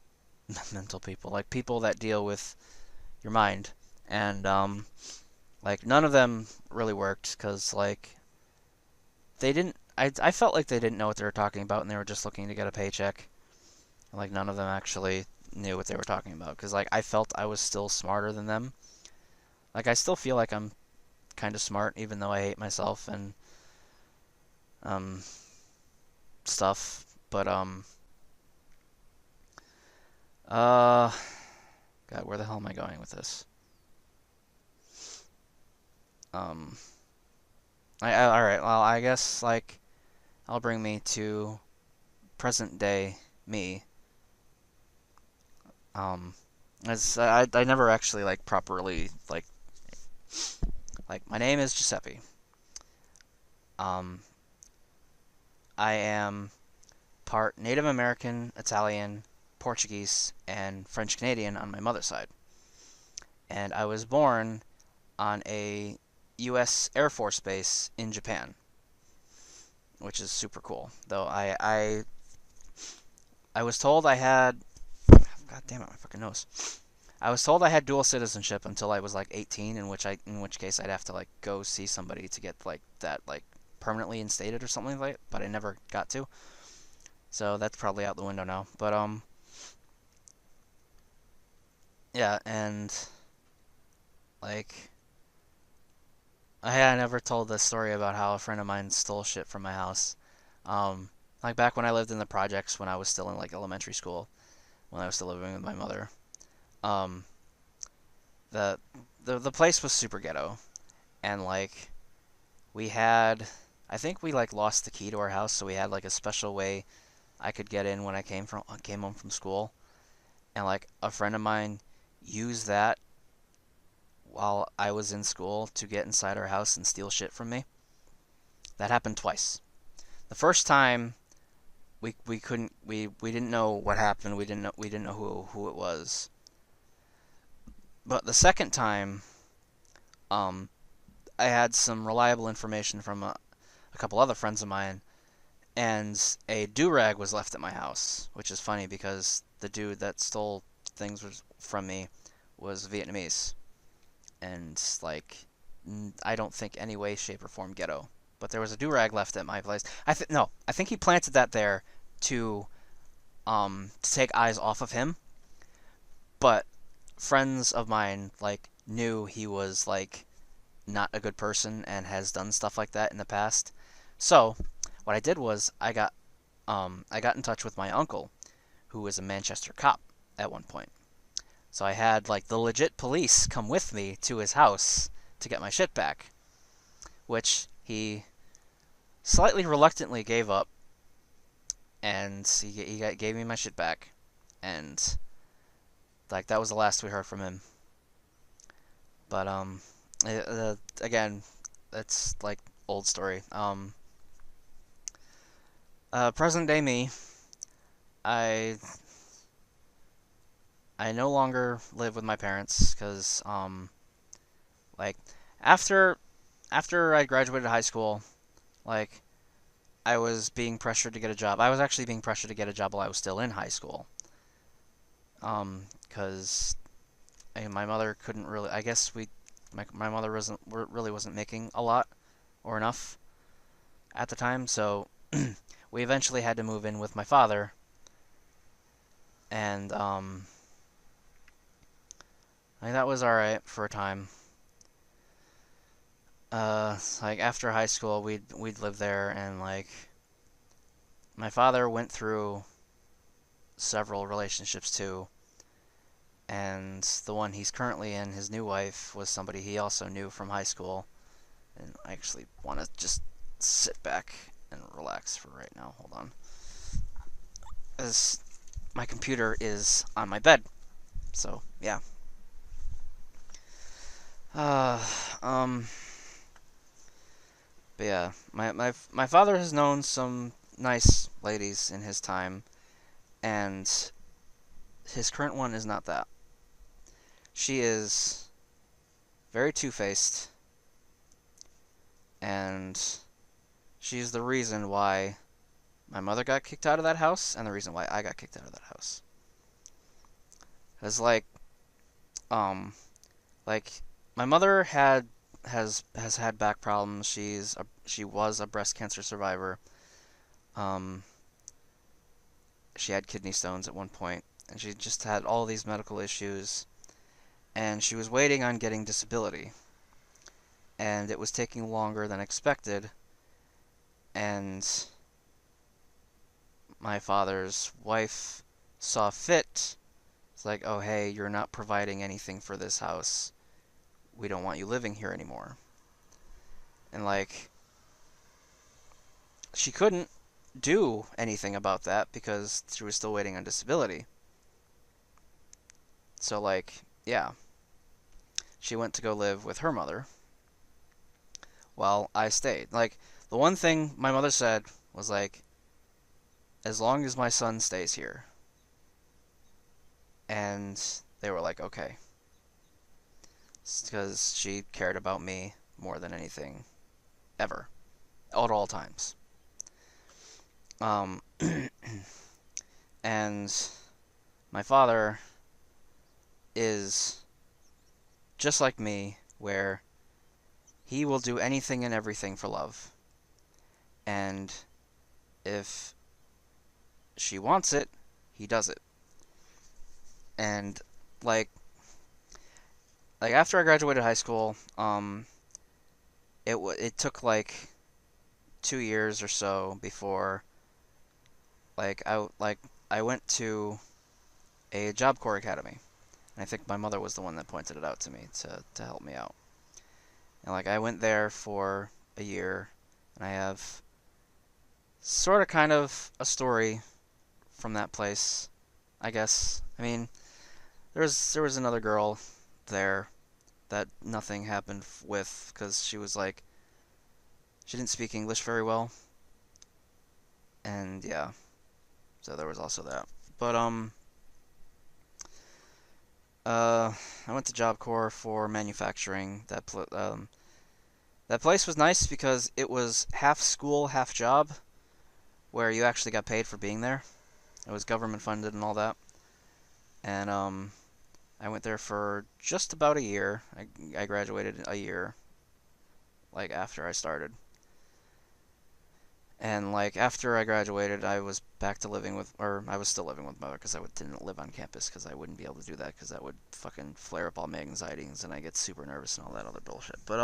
mental people, like, people that deal with your mind, and like, none of them really worked because, like, they didn't. I felt like they didn't know what they were talking about, and they were just looking to get a paycheck. Like, none of them actually knew what they were talking about because, like, I felt I was still smarter than them. Like, I still feel like I'm kind of smart, even though I hate myself and um stuff. But uh God, where the hell am I going with this? Um, all right. Well, I guess, like, I'll bring me to present day me. Um, as I never actually, like, properly, like, my name is Giuseppe. Um, I am part Native American, Italian, Portuguese, and French Canadian on my mother's side. And I was born on a U.S. Air Force base in Japan, which is super cool. Though I was told I had, God damn it, my fucking nose. I was told I had dual citizenship until I was like 18, in which case I'd have to, like, go see somebody to get, like, that, like, permanently instated or something like that, but I never got to. So that's probably out the window now. But yeah, and, like, I never told this story about how a friend of mine stole shit from my house. Um, like, back when I lived in the projects when I was still in, like, elementary school, when I was still living with my mother. Um, the the place was super ghetto, and, like, we had, I think we, like, lost the key to our house, so we had, like, a special way I could get in when I came home from school, and, like, a friend of mine used that while I was in school to get inside our house and steal shit from me. That happened twice. The first time we couldn't we didn't know what happened. We didn't know who it was. But the second time, um, I had some reliable information from a couple other friends of mine, and a do-rag was left at my house, which is funny because the dude that stole things from me was Vietnamese, and, like, I don't think any way, shape, or form ghetto. But there was a do-rag left at my place. I think he planted that there to to take eyes off of him. But friends of mine, like, knew he was, like, not a good person and has done stuff like that in the past. So what I did was I got in touch with my uncle, who was a Manchester cop at one point. So I had, like, the legit police come with me to his house to get my shit back, which he slightly reluctantly gave up, and gave me my shit back, and, like, that was the last we heard from him. But again, that's, like, old story. Present day me, I I no longer live with my parents because like after after I graduated high school, like I was being pressured to get a job. I was actually being pressured to get a job while I was still in high school. Because my mother couldn't really. I guess my mother really wasn't making a lot or enough at the time, so we eventually had to move in with my father, and like that was all right for a time. Like after high school, we'd live there, and like my father went through several relationships too, and the one he's currently in, his new wife, was somebody he also knew from high school. And I actually want to just sit back and relax for right now. Hold on. As my computer is on my bed. So, yeah. Uh, um, but yeah, my father has known some nice ladies in his time, and his current one is not that. She is very two-faced, and she's the reason why my mother got kicked out of that house, and the reason why I got kicked out of that house. Cause um, like my mother has had back problems. She was a breast cancer survivor. Um, she had kidney stones at one point, and she just had all these medical issues, and she was waiting on getting disability, and it was taking longer than expected, and my father's wife saw fit. It's like, oh hey, you're not providing anything for this house. We don't want you living here anymore. And like, she couldn't do anything about that because she was still waiting on disability. So like, yeah, she went to go live with her mother while I stayed. Like, the one thing my mother said was like, as long as my son stays here. And they were like, okay. Because she cared about me more than anything ever, at all times. Um, and my father is just like me, where he will do anything and everything for love. And if she wants it, he does it. And like after I graduated high school, it took like 2 years or so before I went to a Job Corps academy. And I think my mother was the one that pointed it out to me to help me out. And like I went there for a year, and I have sort of kind of a story from that place, I guess. I mean, there was another girl there that nothing happened with because she didn't speak English very well, and yeah, so there was also that. But I went to Job Corps for manufacturing. That place was nice because it was half school, half job, where you actually got paid for being there. It was government funded and all that. And I went there for just about a year. I graduated a year like after I started. And like after I graduated, I was back to living with, or I was still living with my mother because didn't live on campus because I wouldn't be able to do that because that would fucking flare up all my anxieties and I get super nervous and all that other bullshit. But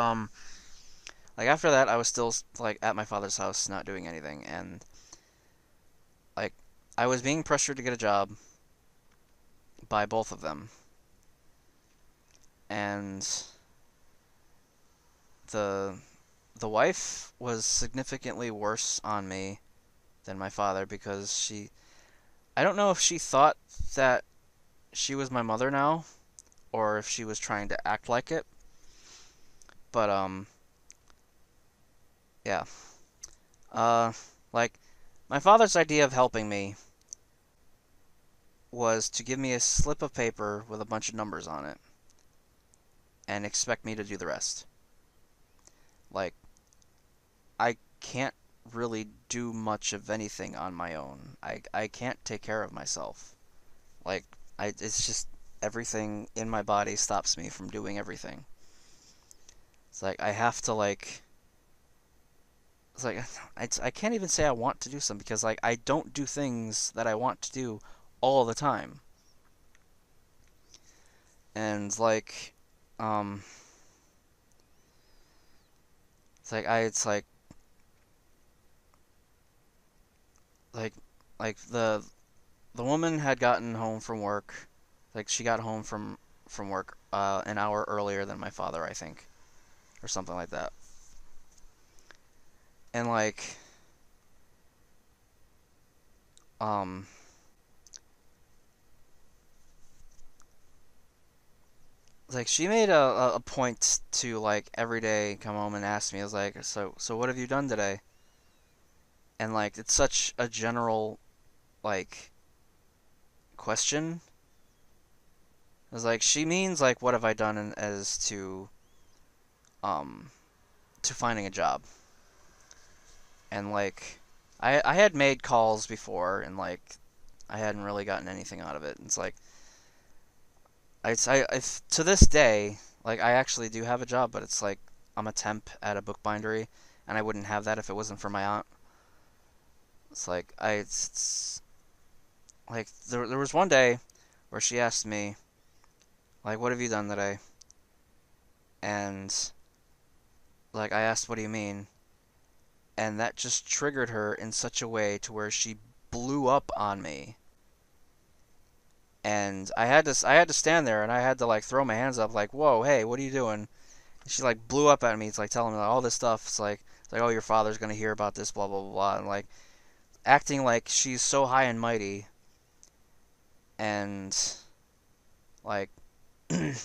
like after that, I was still like at my father's house, not doing anything, and like I was being pressured to get a job by both of them, and the the wife was significantly worse on me than my father because I don't know if she thought that she was my mother now or if she was trying to act like it, but Yeah. Uh, like, my father's idea of helping me was to give me a slip of paper with a bunch of numbers on it and expect me to do the rest. Like, I can't really do much of anything on my own. I can't take care of myself. Like, it's just everything in my body stops me from doing everything. It's like I have to like it's like I can't even say I want to do something because like I don't do things that I want to do all the time. And like um it's like like the woman had gotten home from work. Like she got home from work an hour earlier than my father, I think, or something like that. And um she made a point to like every day come home and ask me. I was like, so what have you done today? And like it's such a general like question. I was like, she means like what have I done as um to finding a job. And like I had made calls before and like I hadn't really gotten anything out of it. It's like to this day like I actually do have a job, but it's like I'm a temp at a bookbindery, and I wouldn't have that if it wasn't for my aunt. It's like it's like there was one day where she asked me like, "What have you done today?" And like I asked, "What do you mean?" And that just triggered her in such a way to where she blew up on me. And I had to stand there and I had to like throw my hands up like, "Whoa, hey, what are you doing?" And she like blew up at me. It's like telling me like, all this stuff. It's like, "Oh, your father's gonna hear about this, blah blah blah blah," and like acting like she's so high and mighty. And like I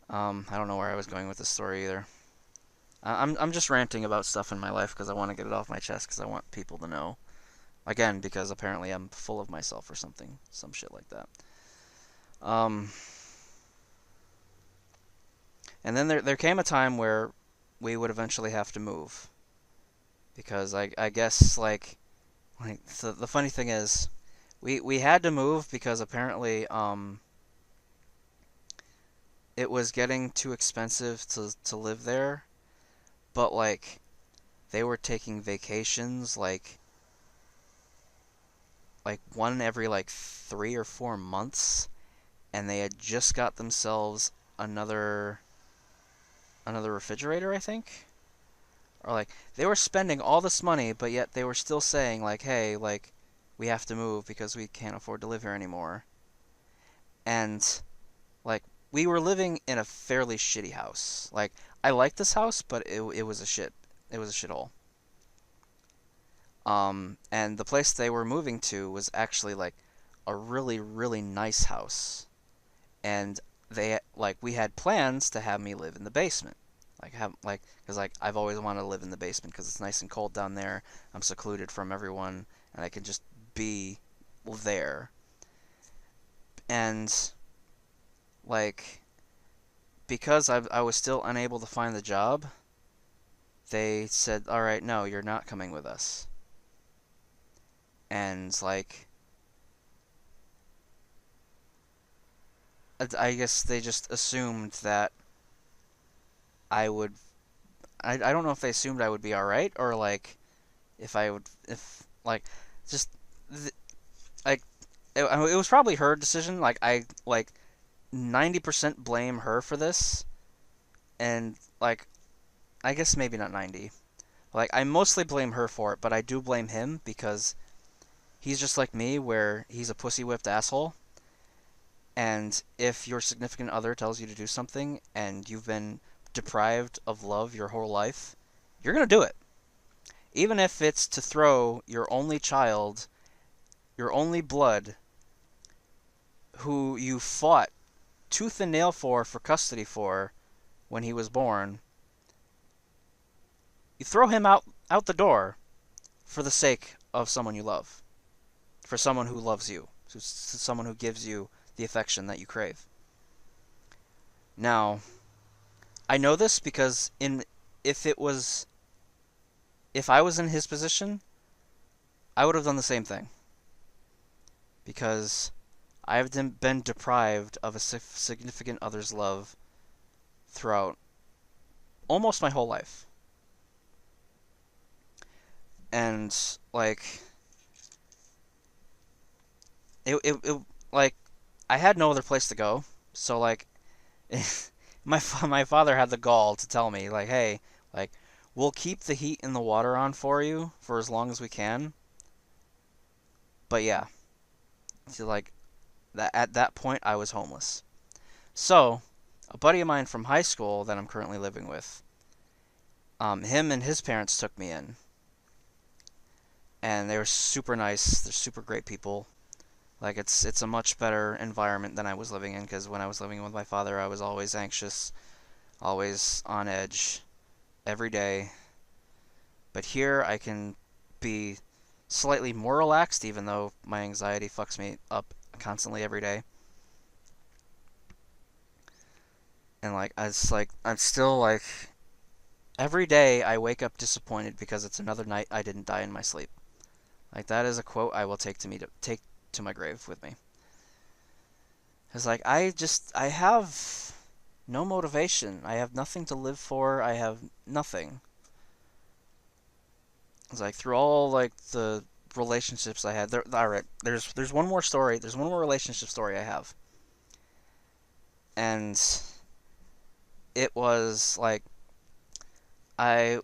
don't know where I was going with this story either. I'm just ranting about stuff in my life because I want to get it off my chest because I want people to know. Again, because apparently I'm full of myself or something, some shit like that. Um, and then there came a time where we would eventually have to move because I guess like the funny thing is we had to move because apparently it was getting too expensive to live there, but like they were taking vacations like one every like 3 or 4 months, and they had just got themselves another refrigerator, I think. Or like they were spending all this money, but yet they were still saying like, "Hey, like we have to move because we can't afford to live here anymore." And like we were living in a fairly shitty house. Like I liked this house, but it was a shit. It was a shithole. And the place they were moving to was actually like a really really nice house, and they like we had plans to have me live in the basement, like have like because like I've always wanted to live in the basement because it's nice and cold down there. I'm secluded from everyone, and I can just be there. And like because I was still unable to find the job, they said, "All right, no, you're not coming with us." And like I guess they just assumed that I would. I don't know if they assumed I would be all right or like if I would if like just th- like it was probably her decision. Like I like 90% blame her for this, and like I guess maybe not 90. Like I mostly blame her for it, but I do blame him because he's just like me, where he's a pussy whipped asshole. And if your significant other tells you to do something and you've been deprived of love your whole life, you're gonna do it. Even if it's to throw your only child, your only blood, who you fought tooth and nail for custody for when he was born, you throw him out the door for the sake of someone you love, for someone who loves you, someone who gives you the affection that you crave. Now, I know this because in if it was if I was in his position, I would have done the same thing because I've been deprived of a significant other's love throughout almost my whole life. And like it like I had no other place to go. So like my father had the gall to tell me like, "Hey, like we'll keep the heat and the water on for you for as long as we can." But yeah, so like that at that point I was homeless. So, a buddy of mine from high school that I'm currently living with, him and his parents took me in, and they were super nice. They're super great people. Like it's a much better environment than I was living in because when I was living with my father, I was always anxious, always on edge every day. But here I can be slightly more relaxed, even though my anxiety fucks me up constantly every day. And I'm still like every day I wake up disappointed because it's another night I didn't die in my sleep. Like that is a quote I will take to my grave with me. It's like I have no motivation. I have nothing to live for. I have nothing. It's like through all like the relationships I had. All right, there's one more story. There's one more relationship story I have, and it was like I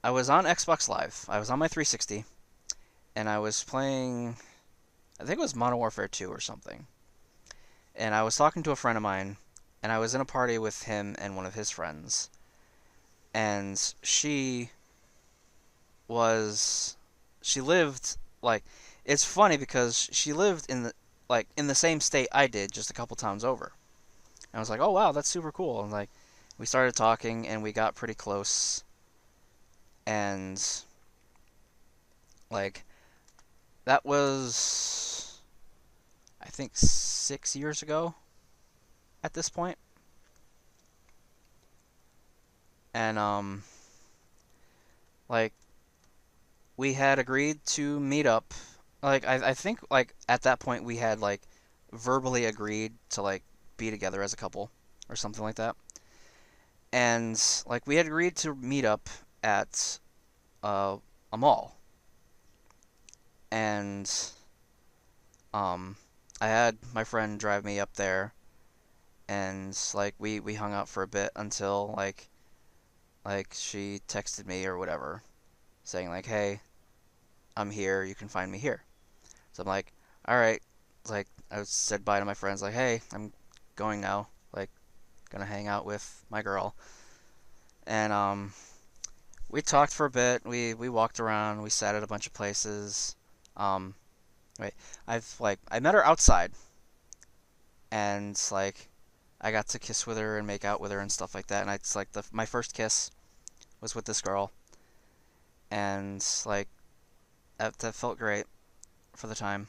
I was on Xbox Live. I was on my 360, and I was playing. I think it was Modern Warfare 2 or something. And I was talking to a friend of mine, and I was in a party with him and one of his friends, and was she lived like it's funny because she lived in the same state I did just a couple towns over. And I was like, "Oh wow, that's super cool." And like we started talking and we got pretty close and like that was I think 6 years ago at this point. And like we had agreed to meet up. Like I think like at that point we had like verbally agreed to like be together as a couple or something like that. And like we had agreed to meet up at uh, a mall. And um I had my friend drive me up there and like we hung out for a bit until like she texted me or whatever saying like, "Hey, I'm here. You can find me here." So I'm like, "All right." Like I said bye to my friends like, "Hey, I'm going now." Like gonna hang out with my girl. And we talked for a bit. We walked around. We sat at a bunch of places. Um, right. I met her outside, and like I got to kiss with her and make out with her and stuff like that. And it's like the my first kiss was with this girl, and like that felt great for the time.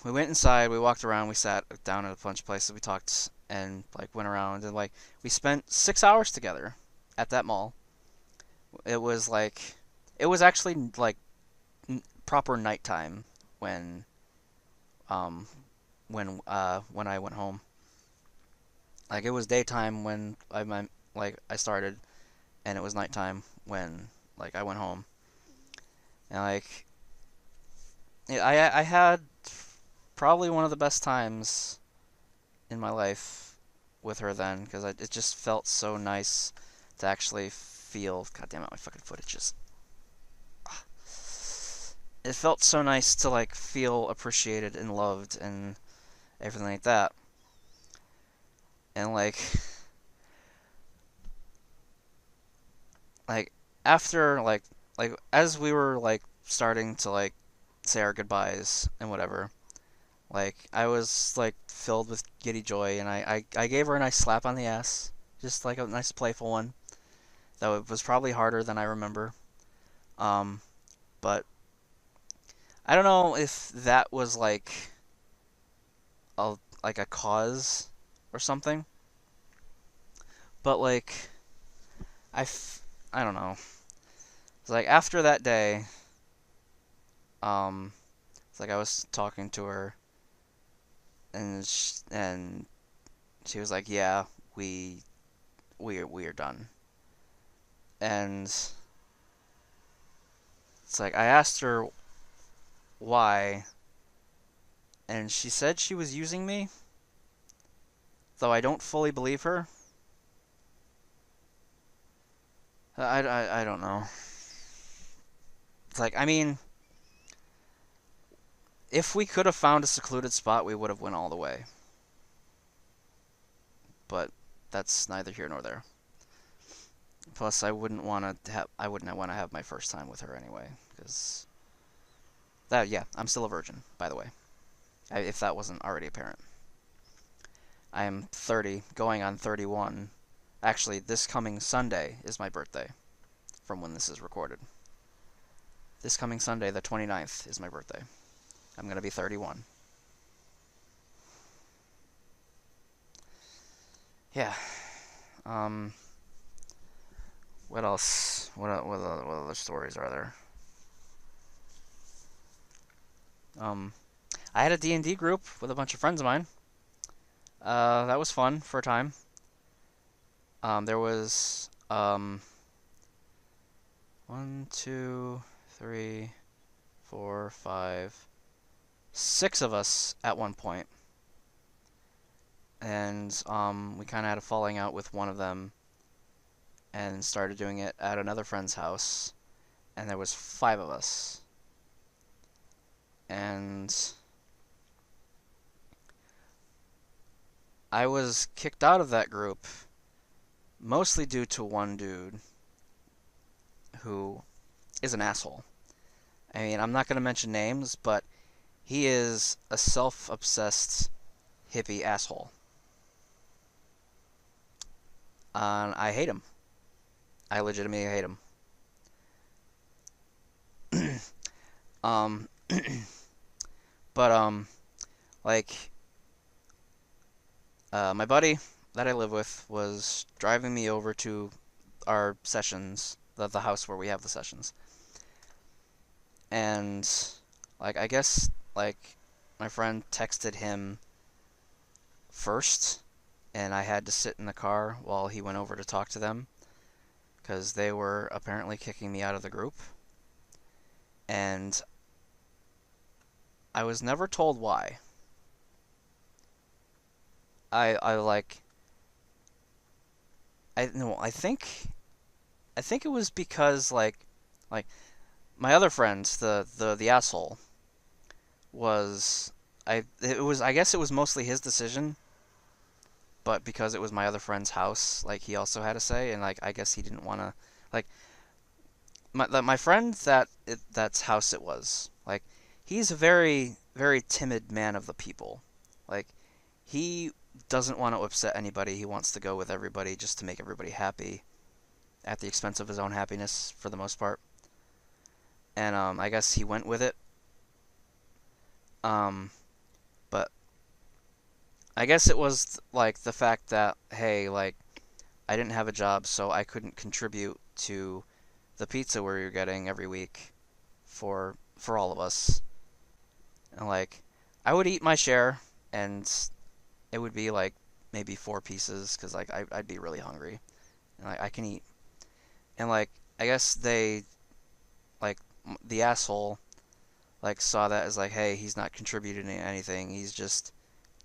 We went inside. We walked around. We sat down at a bunch of places. We talked and like went around and like we spent 6 hours together at that mall. It was like it was actually like proper nighttime when um when I went home. Like it was daytime when I started, and it was nighttime when like I went home. And like yeah, I had probably one of the best times in my life with her then because it just felt so nice to actually feel. God damn it, my fucking footage just. It felt so nice to like feel appreciated and loved and everything like that. And like after like as we were like starting to like say our goodbyes and whatever, like I was like filled with giddy joy and I gave her a nice slap on the ass, just like a nice playful one. though it was probably harder than I remember. Um, but I don't know if that was a like a cause or something. But I, f- I don't know. It's like after that day, um, it's like I was talking to her, and she was like, "Yeah, we we are done." And it's like I asked her why, and she said she was using me, though I don't fully believe her. I don't know. It's like, I mean, if we could have found a secluded spot, we would have went all the way. But that's neither here nor there. Plus, I wouldn't want to have my first time with her anyway, because that, yeah, I'm still a virgin, by the way, if that wasn't already apparent. I am 30, going on 31. Actually, this coming Sunday is my birthday, from when this is recorded. This coming Sunday, the 29th, is my birthday. I'm going to be 31. Yeah. Um, what else? What other stories are there? Um, I had a D&D group with a bunch of friends of mine. That was fun for a time. There was one, two, three, four, five, six of us at one point, and we kind of had a falling out with one of them, and started doing it at another friend's house, and there was five of us, and I was kicked out of that group mostly due to one dude who is an asshole. I mean, I'm not going to mention names, but he is a self-obsessed hippie asshole. I hate him. I legitimately hate him. Um, but like, my buddy that I live with was driving me over to our sessions, the house where we have the sessions, and I guess my friend texted him first, and I had to sit in the car while he went over to talk to them because they were apparently kicking me out of the group, and I was never told why. I like I no I think it was because like my other friend, the asshole, was I guess it was mostly his decision, but because it was my other friend's house, he also had a say, and I guess he didn't want to like my friend that's house it was. He's a very very timid man of the people. Like he doesn't want to upset anybody. He wants to go with everybody just to make everybody happy at the expense of his own happiness for the most part. And I guess he went with it. Um, but I guess it was the fact that hey, I didn't have a job, so I couldn't contribute to the pizza we were getting every week for all of us. And I would eat my share, and it would be maybe four pieces because I'd be really hungry, and I can eat. And I guess they like the asshole saw that as hey, he's not contributing to anything. He's just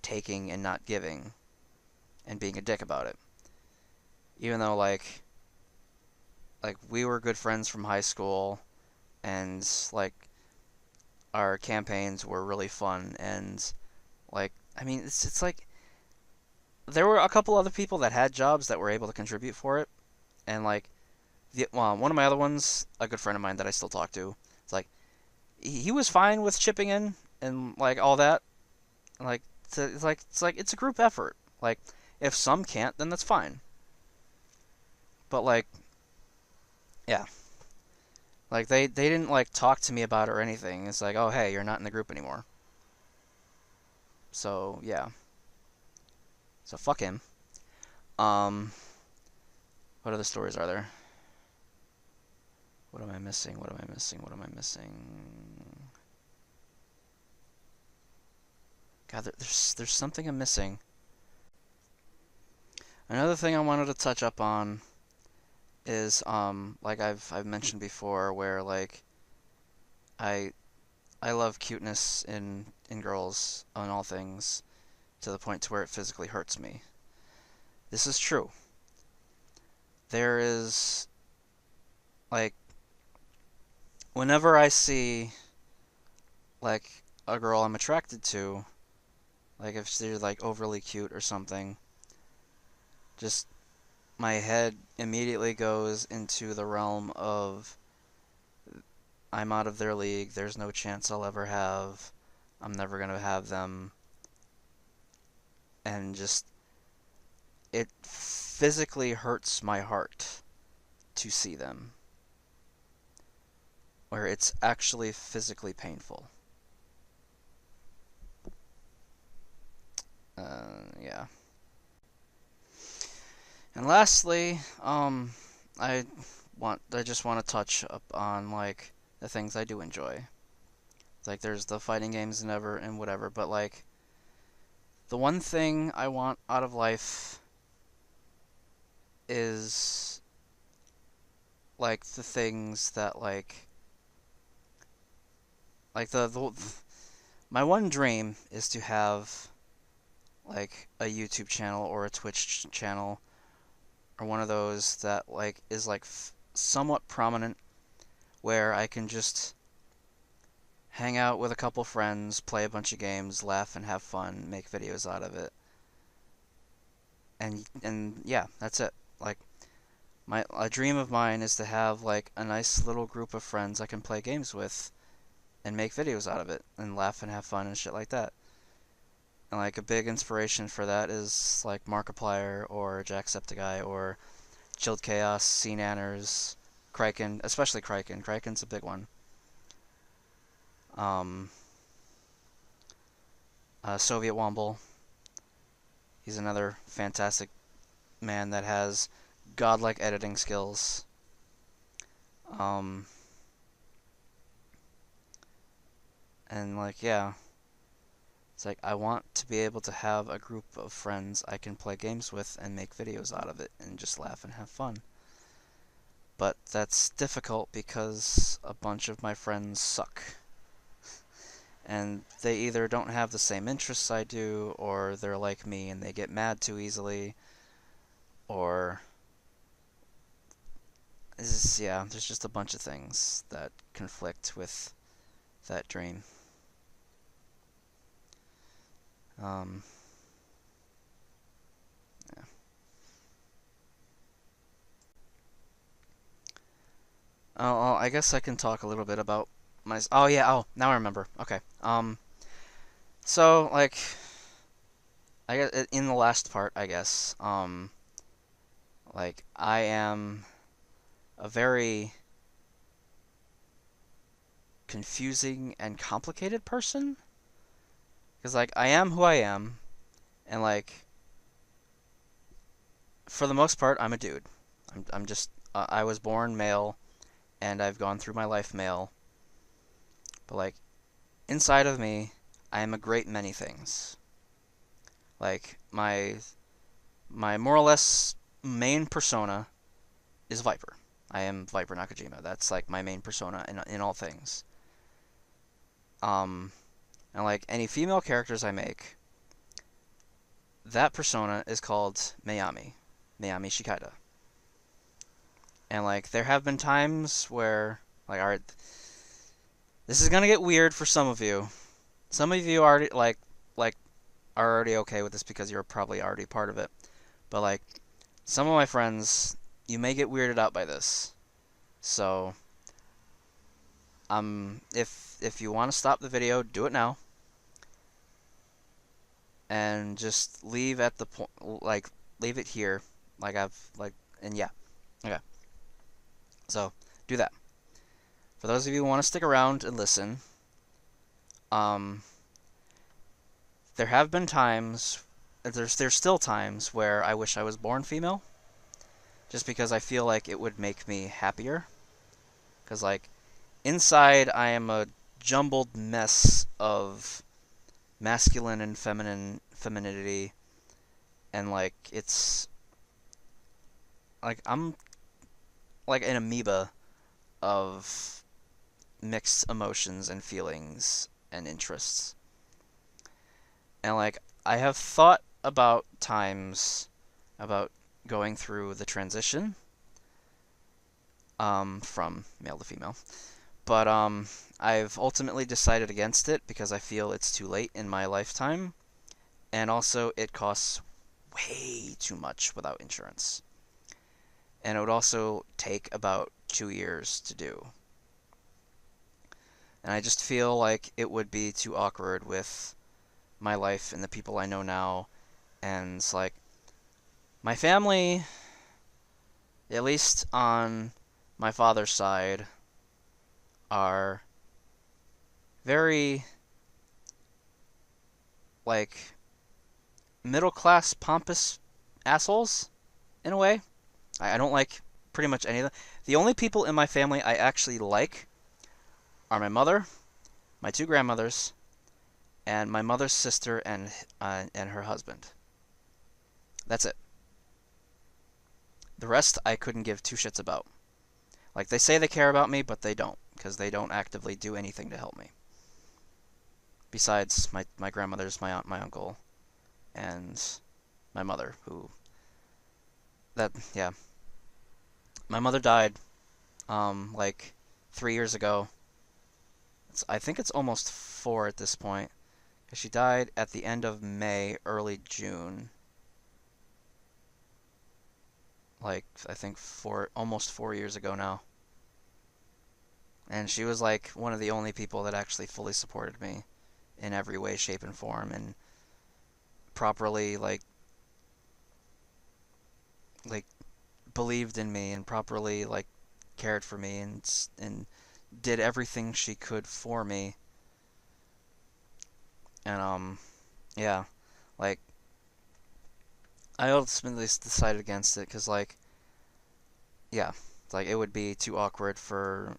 taking and not giving and being a dick about it. Even though we were good friends from high school, and our campaigns were really fun, and I mean it's there were a couple other people that had jobs that were able to contribute for it, and one of my other ones, a good friend of mine that I still talk to, it's he was fine with chipping in and all that. It's a group effort. If some can't, then that's fine. But Yeah. Like they didn't like talk to me about it or anything. It's like, "Oh, hey, you're not in the group anymore." So, yeah. So fuck him. Um what other stories are there? What am I missing? What am I missing? What am I missing? God, there's something I'm missing. Another thing I wanted to touch up on is like I've mentioned before, where like I I love cuteness in girls on all things to the point to where it physically hurts me. This is true. There is like whenever I see like a girl I'm attracted to, like if they're like overly cute or something, just my head immediately goes into the realm of I'm out of their league. There's no chance I'll ever have. I'm never going to have them. And just, it physically hurts my heart to see them. Where it's actually physically painful. Yeah. And lastly, I just want to touch up on like the things I do enjoy. Like there's the fighting games and whatever, but like the one thing I want out of life is like the things that like the my one dream is to have like a YouTube channel or a Twitch channel or one of those that like is like somewhat prominent where I can just hang out with a couple friends, play a bunch of games, laugh and have fun, make videos out of it. And yeah, that's it. Like a dream of mine is to have like a nice little group of friends I can play games with and make videos out of it and laugh and have fun and shit like that. And like a big inspiration for that is like Markiplier or Jacksepticeye or Chilled Chaos, Sea Nanners, Kraken, especially Kraken. Kraken's a big one. Um, Soviet Womble. He's another fantastic man that has godlike editing skills. Um, and like, yeah, it's like I want to be able to have a group of friends I can play games with and make videos out of it and just laugh and have fun. But that's difficult because a bunch of my friends suck. And they either don't have the same interests I do, or they're like me and they get mad too easily, or yeah, there's just a bunch of things that conflict with that dream. Um, yeah. Oh, I guess I can talk a little bit about my. Oh yeah. Oh, now I remember. Okay. So like, I guess in the last part, I guess. Like I am a very confusing and complicated person because like I am who I am, and like for the most part, I'm a dude. I'm just I was born male, and I've gone through my life male. But like inside of me, I am a great many things. Like my more or less main persona is Viper. I am Viper Nakajima. That's like my main persona in all things. Um, and like any female characters I make, that persona is called Mayami, Mayami Shikaida. And like there have been times where like alright, this is gonna get weird for some of you. Some of you already like are already okay with this because you're probably already part of it. But like some of my friends, you may get weirded out by this. So if you want to stop the video, do it now. And just leave at the point, like leave it here, like I've like, and yeah, okay. So do that. For those of you who want to stick around and listen, um, there have been times, there's still times where I wish I was born female, just because I feel like it would make me happier. Because like inside, I am a jumbled mess of masculine and feminine femininity, and like it's like I'm like an amoeba of mixed emotions and feelings and interests. And like I have thought about times about going through the transition from male to female. But I've ultimately decided against it because I feel it's too late in my lifetime, and also it costs way too much without insurance. And it would also take about 2 years to do. And I just feel like it would be too awkward with my life and the people I know now. And it's like, my family, at least on my father's side, are very, like, middle class, pompous assholes, in a way. I don't like pretty much any of them. The only people in my family I actually like are my mother, my two grandmothers, and my mother's sister and her husband. That's it. The rest I couldn't give two shits about. Like they say they care about me, but they don't because they don't actively do anything to help me. Besides my grandmother's, my aunt, my uncle, and my mother, who that yeah, my mother died like 3 years ago. I think it's almost 4 at this point. She died at the end of May, early June. Like I think almost 4 years ago now. And she was like one of the only people that actually fully supported me in every way, shape, and form, and properly like believed in me and properly like cared for me and did everything she could for me. And yeah, like I ultimately decided against it because like yeah, like it would be too awkward for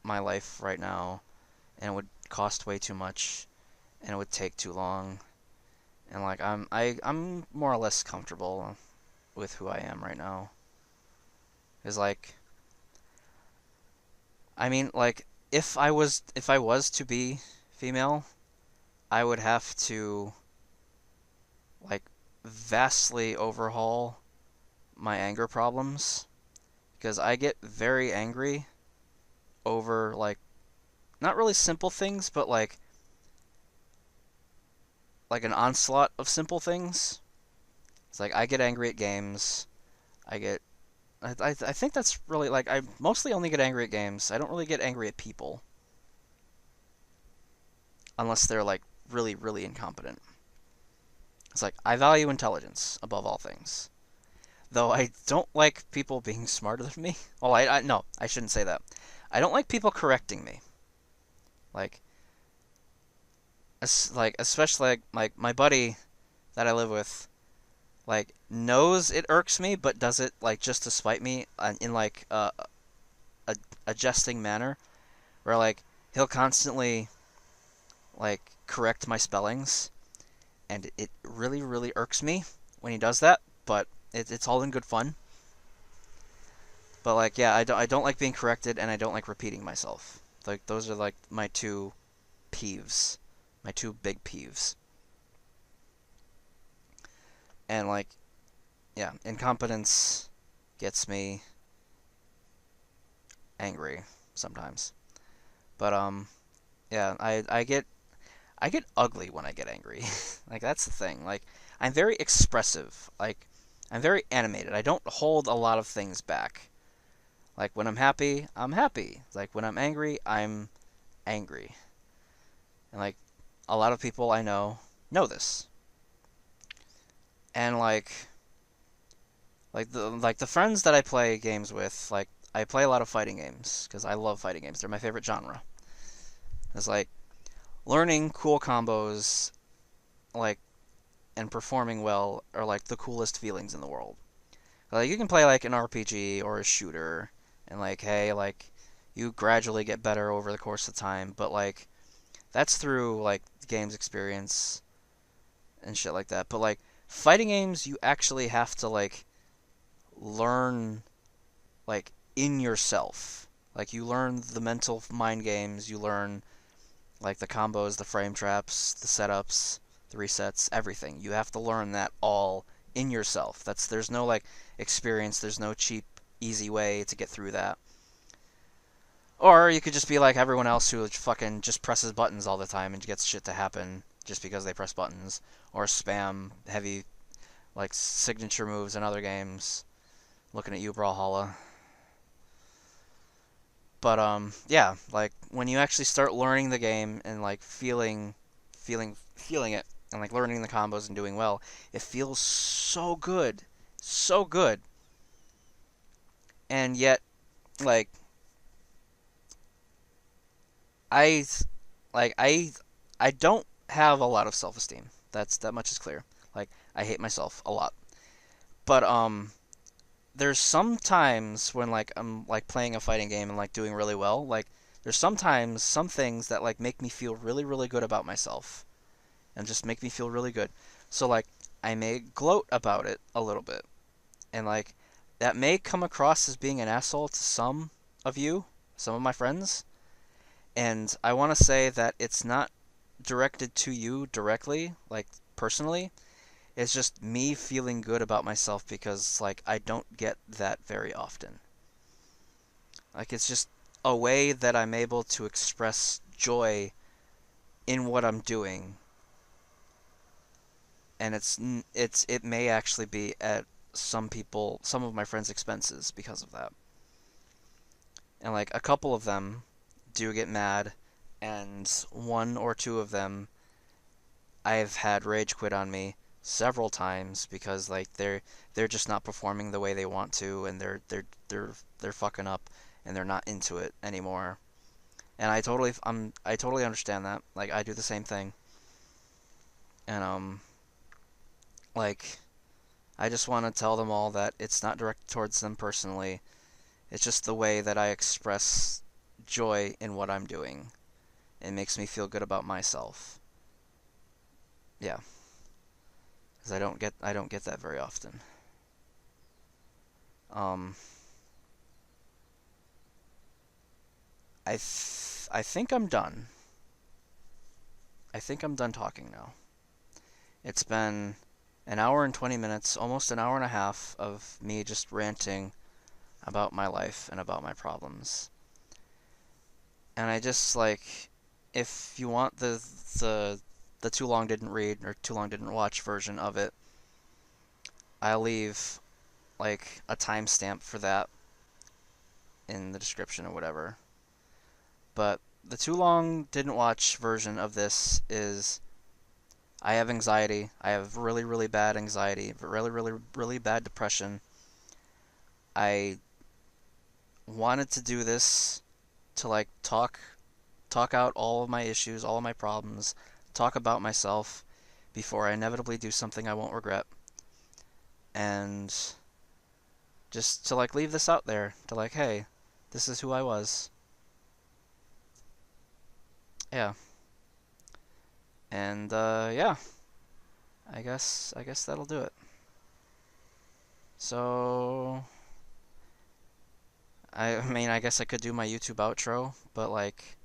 my life right now, and it would cost way too much, and it would take too long, and like I'm more or less comfortable with who I am right now. Is like I mean like if I was to be female, I would have to like vastly overhaul my anger problems because I get very angry over like not really simple things, but like an onslaught of simple things. It's like I get angry at games. I get I think that's really like I mostly only get angry at games. I don't really get angry at people unless they're like really really incompetent. It's like I value intelligence above all things. Though I don't like people being smarter than me. Well, I no, I shouldn't say that. I don't like people correcting me. Like like especially like my buddy that I live with like knows it irks me but does it like just to spite me in like a jesting manner where like he'll constantly like correct my spellings and it really really irks me when he does that, but it's all in good fun. But like yeah, I don't like being corrected and I don't like repeating myself. Like those are like my two peeves, my two big peeves. And like yeah, incompetence gets me angry sometimes. But yeah, I get ugly when I get angry. Like that's the thing. Like I'm very expressive. Like I'm very animated. I don't hold a lot of things back. Like when I'm happy, I'm happy. Like when I'm angry, I'm angry. And like a lot of people I know this. And like the friends that I play games with, like I play a lot of fighting games because I love fighting games. They're my favorite genre. It's like learning cool combos, like and performing well are like the coolest feelings in the world. Like you can play like an RPG or a shooter, and like hey, like you gradually get better over the course of time, but like that's through like the game's experience and shit like that. But like fighting games, you actually have to like learn like in yourself. Like you learn the mental mind games, you learn like the combos, the frame traps, the setups, the resets, everything. You have to learn that all in yourself. There's no like experience, there's no cheap easy way to get through that. Or you could just be like everyone else who fucking just presses buttons all the time and gets shit to happen just because they press buttons or spam heavy like signature moves in other games. Looking at you, Brawlhalla. But yeah, like when you actually start learning the game and like feeling it and like learning the combos and doing well, it feels so good. So good. And yet like I like I don't have a lot of self-esteem. That much is clear. Like I hate myself a lot. But there's sometimes when like I'm like playing a fighting game and like doing really well, like there's sometimes some things that like make me feel really really good about myself and just make me feel really good. So like I may gloat about it a little bit. And like that may come across as being an asshole to some of you, some of my friends, and I want to say that it's not directed to you directly, like personally. It's just me feeling good about myself because like I don't get that very often. Like it's just a way that I'm able to express joy in what I'm doing, and it may actually be at some of my friends' expenses because of that. And like a couple of them do get mad, and one or two of them I've had rage quit on me several times because like they're just not performing the way they want to, and they're fucking up and they're not into it anymore. And I totally understand that. Like I do the same thing. And like I just want to tell them all that it's not directed towards them personally. It's just the way that I express joy in what I'm doing. It makes me feel good about myself. Yeah, because I don't get that very often. Um, I think I'm done. I think I'm done talking now. It's been an hour and 20 minutes, almost an hour and a half of me just ranting about my life and about my problems. And I just like if you want the the too long didn't read or too long didn't watch version of it, I'll leave like a timestamp for that in the description or whatever. But the too long didn't watch version of this is I have anxiety. I have really, really bad anxiety, really, really, really bad depression. I wanted to do this to like talk out all of my issues, all of my problems, talk about myself before I inevitably do something I won't regret. And just to like leave this out there to like, hey, this is who I was. Yeah. And yeah, I guess that'll do it. So I mean, I guess I could do my YouTube outro, but like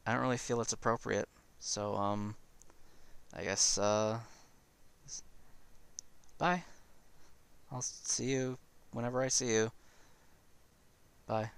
I don't really feel it's appropriate. So I guess bye. I'll see you whenever I see you. Bye.